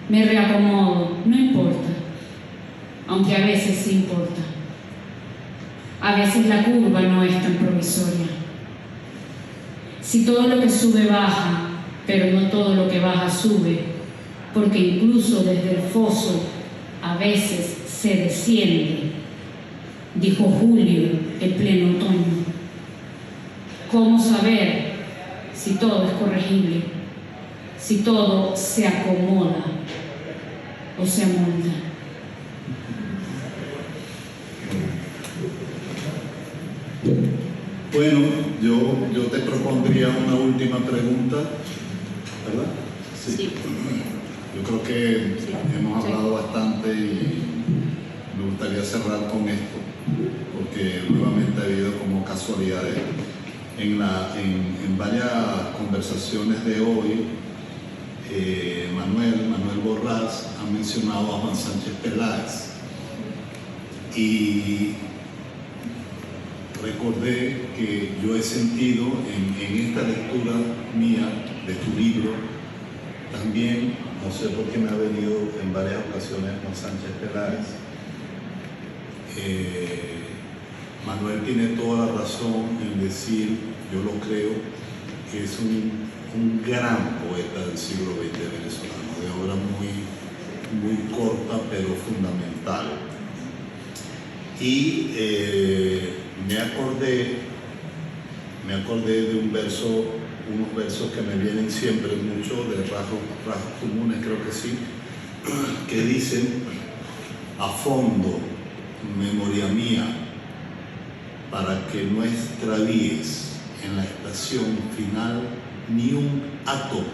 S3: Me reacomodo, no importa. Aunque a veces sí importa. A veces la curva no es tan provisoria. Si todo lo que sube baja, pero no todo lo que baja sube, porque incluso desde el foso a veces se desciende, dijo Julio en pleno otoño. ¿Cómo saber si todo es corregible? Si todo se acomoda o se amolda.
S2: Bueno, yo te propondría una última pregunta, ¿verdad?
S4: Sí.
S2: Yo creo que
S4: Sí.
S2: hemos
S4: Sí.
S2: hablado bastante y me gustaría cerrar con esto, porque nuevamente ha habido como casualidades. En varias conversaciones de hoy, Manuel Borrás ha mencionado a Juan Sánchez Peláez y recordé que yo he sentido en esta lectura mía de tu libro también, no sé por qué me ha venido en varias ocasiones Juan Sánchez Peláez. Manuel tiene toda la razón en decir, yo lo creo, que es un gran poeta del siglo XX venezolano, de obra muy corta pero fundamental. Y me acordé de unos versos que me vienen siempre mucho, de rasgos comunes, creo que sí, que dicen: a fondo, memoria mía, para que no extravíes en la estación final ni un átomo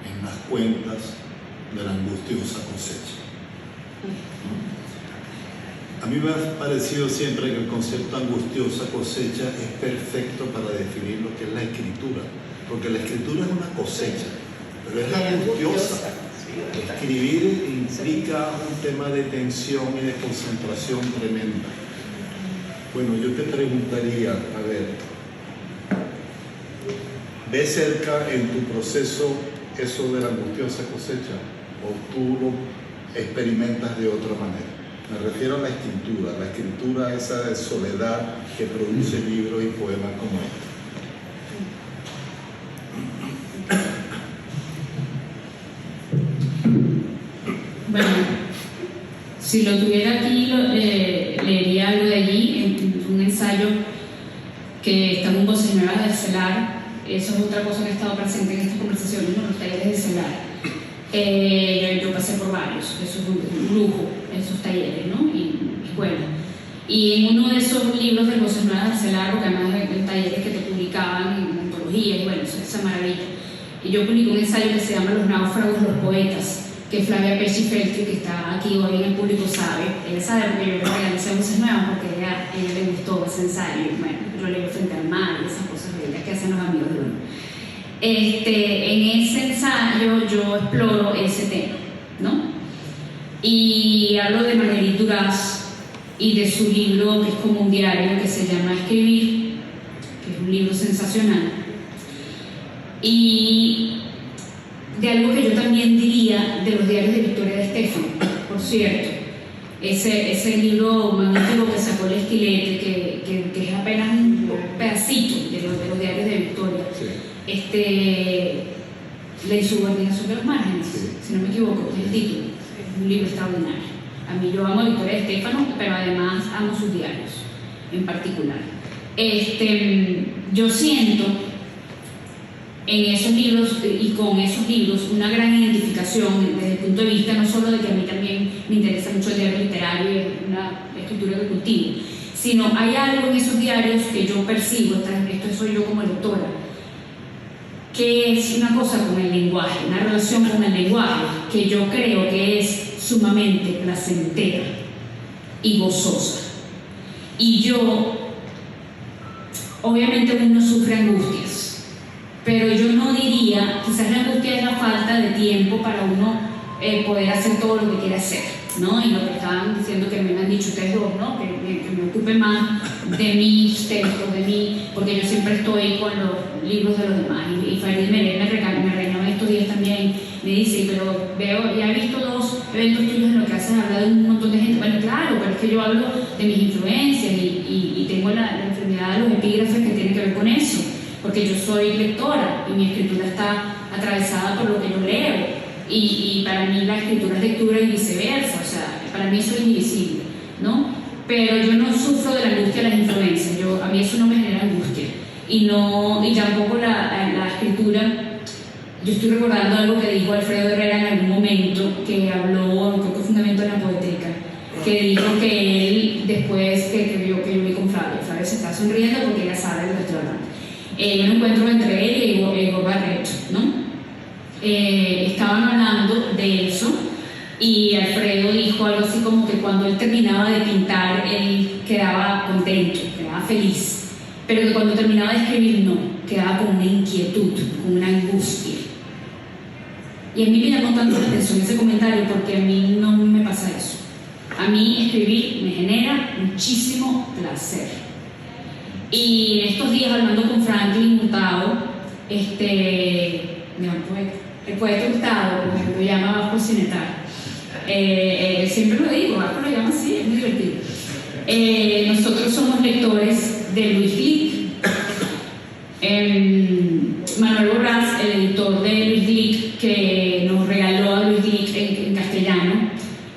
S2: en las cuentas de la angustiosa cosecha. A mí me ha parecido siempre que el concepto angustiosa cosecha es perfecto para definir lo que es la escritura, porque la escritura es una cosecha, pero es angustiosa. Escribir implica un tema de tensión y de concentración tremenda. Bueno, yo te preguntaría, a ver, ¿ves cerca en tu proceso eso de la angustiosa cosecha o tú lo experimentas de otra manera? Me refiero a la escritura esa de soledad que produce libros y poemas como este.
S3: Bueno, si lo tuviera aquí, leería algo de allí, un ensayo que está en Voces Nuevas del CELAR. Eso es otra cosa que ha estado presente en estas conversaciones, ¿no? Los talleres del CELAR. Yo pasé por varios, eso es un lujo, esos talleres, ¿no? Y escuelas. Y en uno de esos libros de Voces Nuevas del CELAR, porque además de talleres que te publicaban en antologías, y bueno, eso es esa maravilla. Y yo publiqué un ensayo que se llama Los náufragos, los poetas, que Flavia Pesci-Feltri, que está aquí hoy en el público, sabe. Ella sabe porque yo le realicé Voces Nuevas, porque a ella le gustó ese ensayo. Y bueno, yo leí Frente al Mar y esas cosas bellas que hacen los amigos de uno. En ese ensayo yo exploro ese tema, ¿no? Y hablo de Marguerite Duras y de su libro, que es como un diario, que se llama Escribir, que es un libro sensacional. Y de algo que yo también diría de los diarios de Victoria de Stefano, por cierto. Ese libro magnífico que sacó el Esquilete, que es apenas un pedacito de los diarios de Victoria.
S2: Sí.
S3: La insubordinación de los márgenes,
S2: Sí.
S3: si no me equivoco, es el título. Es un libro extraordinario. A mí yo amo a Victoria de Stefano, pero además amo sus diarios en particular. Yo siento en esos libros y con esos libros una gran identificación desde el punto de vista no solo de que a mí también me interesa mucho el diario literario y una escritura de cultivo, sino hay algo en esos diarios que yo percibo, esto soy yo como lectora, que es una cosa con el lenguaje, una relación con el lenguaje que yo creo que es sumamente placentera y gozosa. Y yo, obviamente uno sufre angustias, pero yo no diría, quizás la angustia es la falta de tiempo para uno poder hacer todo lo que quiere hacer, ¿no? Y lo que estaban diciendo que me han dicho ustedes dos, ¿no? Que me ocupe más de mis textos, de mí, porque yo siempre estoy con los libros de los demás. Y Farid me regañó estos días también, me dice, pero veo, ya he visto 2 eventos tuyos en los que haces hablar de un montón de gente. Bueno, claro, pero es que yo hablo de mis influencias y tengo la enfermedad de los epígrafes que tiene que ver con eso, porque yo soy lectora y mi escritura está atravesada por lo que yo leo. Y para mí la escritura es lectura y viceversa, o sea, para mí eso es invisible, ¿no? Pero yo no sufro de la angustia de las influencias, a mí eso no me genera angustia. Y tampoco la escritura. Yo estoy recordando algo que dijo Alfredo Herrera en algún momento, que habló, creo que Fundamento de la Poética, que dijo que él, después que vio que yo vi con Flavio se está sonriendo porque ella sabe de lo que estoy hablando. Un encuentro entre él y Igor Barreto, ¿no? Estaban hablando de eso y Alfredo dijo algo así como que cuando él terminaba de pintar él quedaba contento, quedaba feliz, pero que cuando terminaba de escribir no, quedaba con una inquietud, con una angustia. Y a mí me llamó tanto la atención ese comentario porque a mí no me pasa eso. A mí escribir me genera muchísimo placer. Y en estos días hablando con Franklin Hurtado, el poeta Hurtado, como lo llama Vasco Cinetar, siempre lo digo, Vasco lo llama así, es muy divertido. Nosotros somos lectores de Luis Glick. Manuel Borrás, el editor de Luis Glick, que nos regaló a Luis Glick en castellano,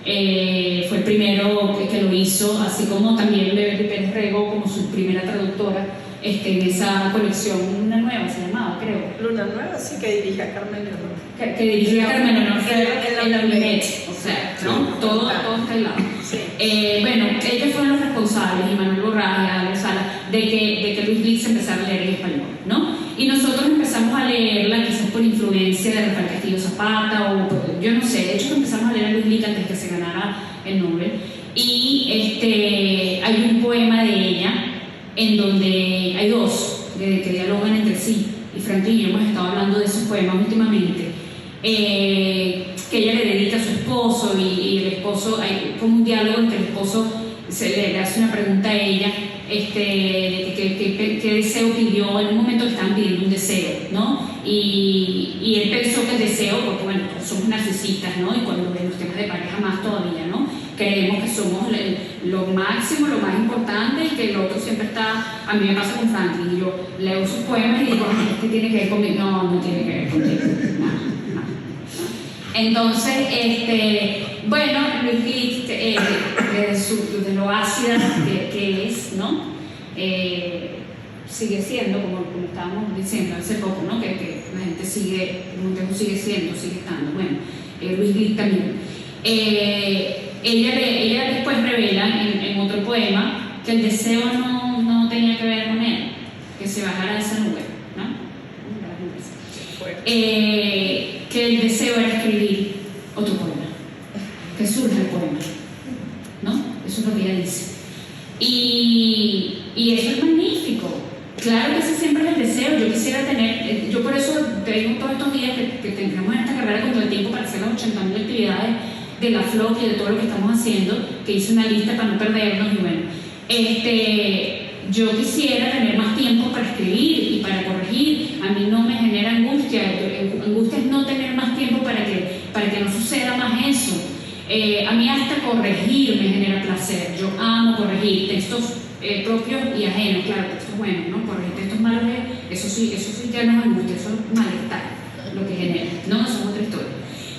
S3: fue el primero que lo hizo, así como también Beverly Pérez Rego como su primera traductora en esa colección, una nueva se llamaba, creo.
S4: Luna Nueva, sí, que dirige a Carmen Leonor.
S3: Que dirigía a Carmen Leonor en la Unimet, o sea, ¿no? Todo está al lado.
S4: Sí.
S3: Bueno, ellos fueron los responsables, y Manuel Borrás y Álvaro Sala, de que Luis Glick se empezara a leer en español, ¿no? Y nosotros empezamos a leerla quizás por influencia de Rafael Castillo Zapata, o yo no sé, de hecho empezamos a leer a Luis Glick antes que se ganara el Nobel. Y hay un poema de ella en donde hay 2 que dialogan entre sí, y Franklin y yo hemos estado hablando de esos poemas últimamente, que ella le dedica a su esposo, y el esposo, hay como un diálogo entre el esposo, se le hace una pregunta a ella, qué deseo pidió, en un momento le estaban pidiendo un deseo, ¿no? Y él pensó que el deseo, porque bueno, somos narcisistas, ¿no? Y cuando en los temas de pareja más todavía, ¿no? Creemos que somos lo máximo, lo más importante, y que el otro siempre está. A mí me pasa con Franklin, y yo leo sus poemas y digo, este tiene que ver conmigo. No tiene que ver contigo, no. Entonces, bueno, Luis Glick, de lo ácida que es, ¿no? Sigue siendo, como estábamos diciendo hace poco, ¿no? Que la gente sigue, el Montejo sigue estando. Bueno, Luis Glick también. Ella después revela en otro poema que el deseo no tenía que ver con él, que se bajara de esa nube, ¿no? Que el deseo era escribir otro poema, que surge el poema, ¿no? Eso es lo que ella dice. Y eso es magnífico. Claro que ese siempre es el deseo. Yo quisiera tener, yo por eso te digo todos estos días que tengamos esta carrera contra el tiempo para hacer las 80.000 actividades de la FLOC y de todo lo que estamos haciendo, que hice una lista para no perdernos. Y bueno, yo quisiera tener más tiempo para escribir y para corregir. A mí no me genera angustia. Angustia es no tener más tiempo para que no suceda más eso. A mí hasta corregir me genera placer. Yo amo corregir textos propios y ajenos, claro, textos buenos, ¿no? Corregir textos malos, eso sí ya no es angustia, eso es malestar lo que genera, ¿no? Eso es otra historia.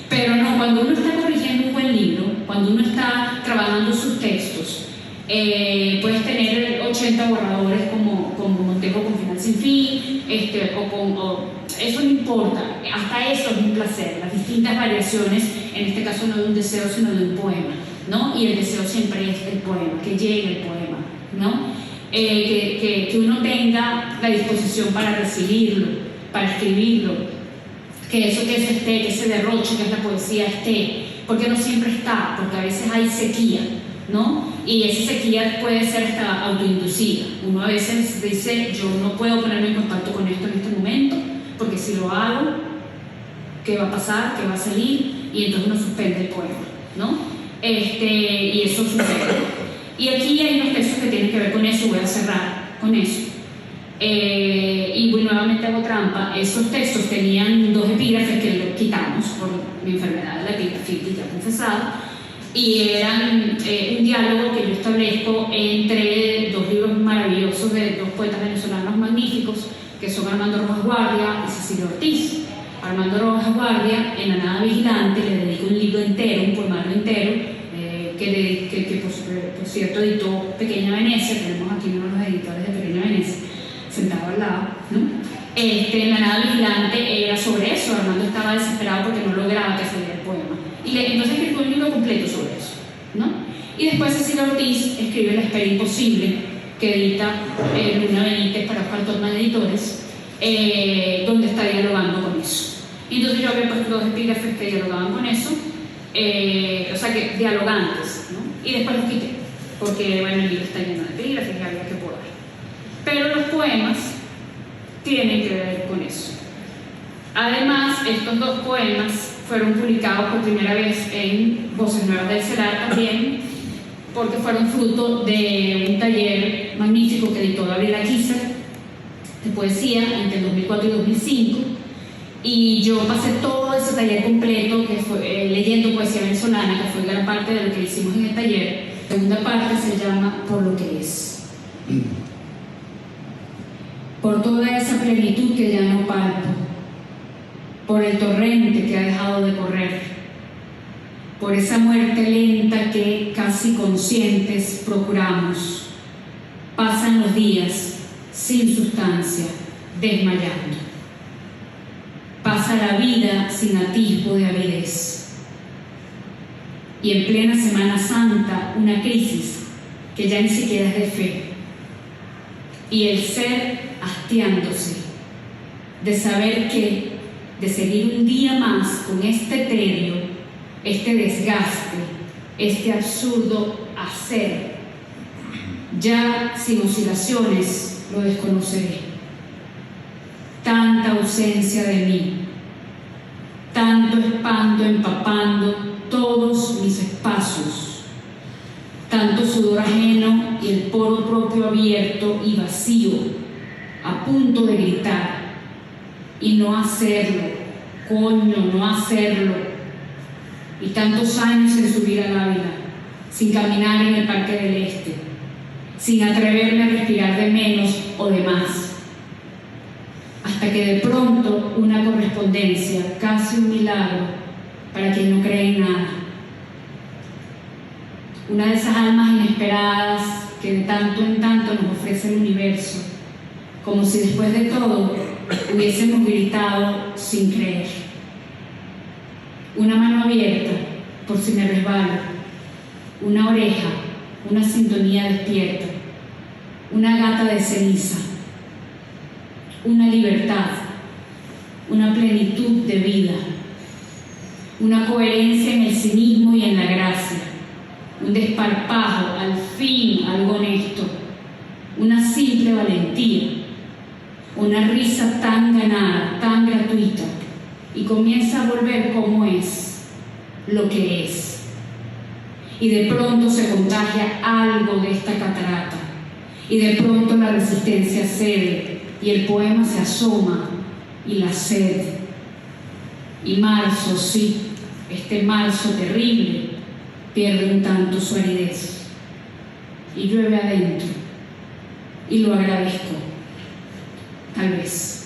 S3: Pero no, cuando uno está corrigiendo un buen libro, cuando uno está trabajando sus textos, puedes tener 80 borradores como Montejo con Final Sin Fin, eso no importa, hasta eso es un placer, las distintas variaciones, en este caso no de un deseo sino de un poema, ¿no? Y el deseo siempre es el poema, que llegue el poema, ¿no? Que uno tenga la disposición para recibirlo, para escribirlo, que eso esté, que ese derroche que es la poesía esté, porque no siempre está, porque a veces hay sequía, ¿no? Y esa sequía puede ser hasta autoinducida. Uno a veces dice, yo no puedo ponerme en contacto con esto en este momento, porque si lo hago, ¿qué va a pasar? ¿Qué va a salir? Y entonces uno suspende el poema, ¿no? Y eso sucede. Y aquí hay unos textos que tienen que ver con eso, voy a cerrar con eso. Y nuevamente hago trampa, esos textos tenían 2 epígrafes que los quitamos por mi enfermedad de la epigrafitis ya confesada, y eran un diálogo que yo establezco entre 2 libros maravillosos de 2 poetas venezolanos magníficos, que son Armando Rojas Guardia y Cecilia Ortiz. Armando Rojas Guardia, en La Nada Vigilante, le dedico un libro entero, un poemario entero, que por cierto editó Pequeña Venecia. Tenemos aquí uno de los editores de Pequeña Venecia sentado al lado, ¿no? La Nada Vigilante era sobre eso. Armando estaba desesperado porque no lograba que saliera el poema, y entonces escribió un libro completo sobre eso, ¿no? Y después Cecilia Ortiz escribe La Espera Imposible, que edita Luna Benítez para Oscar Tolman Editores, donde está dialogando con eso. Y entonces yo había puesto 2 epígrafes que dialogaban con eso, o sea que dialogantes, ¿no? Y después los quité, porque bueno, el libro está lleno de epígrafes y había que podar. Pero los poemas tienen que ver con eso. Además, estos 2 poemas fueron publicados por primera vez en Voces Nuevas del CELAR también, porque fueron fruto de un taller magnífico que editó Gabriela Kieser de poesía entre el 2004 y 2005, y yo pasé todo ese taller completo, que fue leyendo poesía venezolana, que fue gran parte de lo que hicimos en el taller. La segunda parte se llama Por lo que es. Por toda esa plenitud que ya no palpo, por el torrente que ha dejado de correr, por esa muerte lenta que casi conscientes procuramos. Pasan los días sin sustancia, desmayando. Pasa la vida sin atisbo de avidez. Y en plena Semana Santa, una crisis que ya ni siquiera es de fe. Y el ser hastiándose de saber que, de seguir un día más con este tedio, este desgaste, este absurdo hacer, ya sin oscilaciones lo desconoceré. Tanta ausencia de mí, tanto espanto empapando todos mis espacios, tanto sudor ajeno y el poro propio abierto y vacío, a punto de gritar y no hacerlo, coño, no hacerlo, y tantos años sin subir al Ávila, sin caminar en el Parque del Este, sin atreverme a respirar de menos o de más, hasta que de pronto una correspondencia, casi un milagro para quien no cree en nada. Una de esas almas inesperadas que de tanto en tanto nos ofrece el universo, como si después de todo hubiésemos gritado sin creer. Una mano abierta por si me resbalo, una oreja, una sintonía despierta, una gata de ceniza, una libertad, una plenitud de vida, una coherencia en el cinismo y en la gracia, un desparpajo, al fin algo honesto, una simple valentía, una risa tan ganada, tan gratuita, y comienza a volver como es, lo que es. y de pronto se contagia algo de esta catarata, y de pronto la resistencia cede, y el poema se asoma, y la sed. Y marzo, sí, este marzo terrible, pierde un tanto su aridez, y llueve adentro, y lo agradezco, tal vez.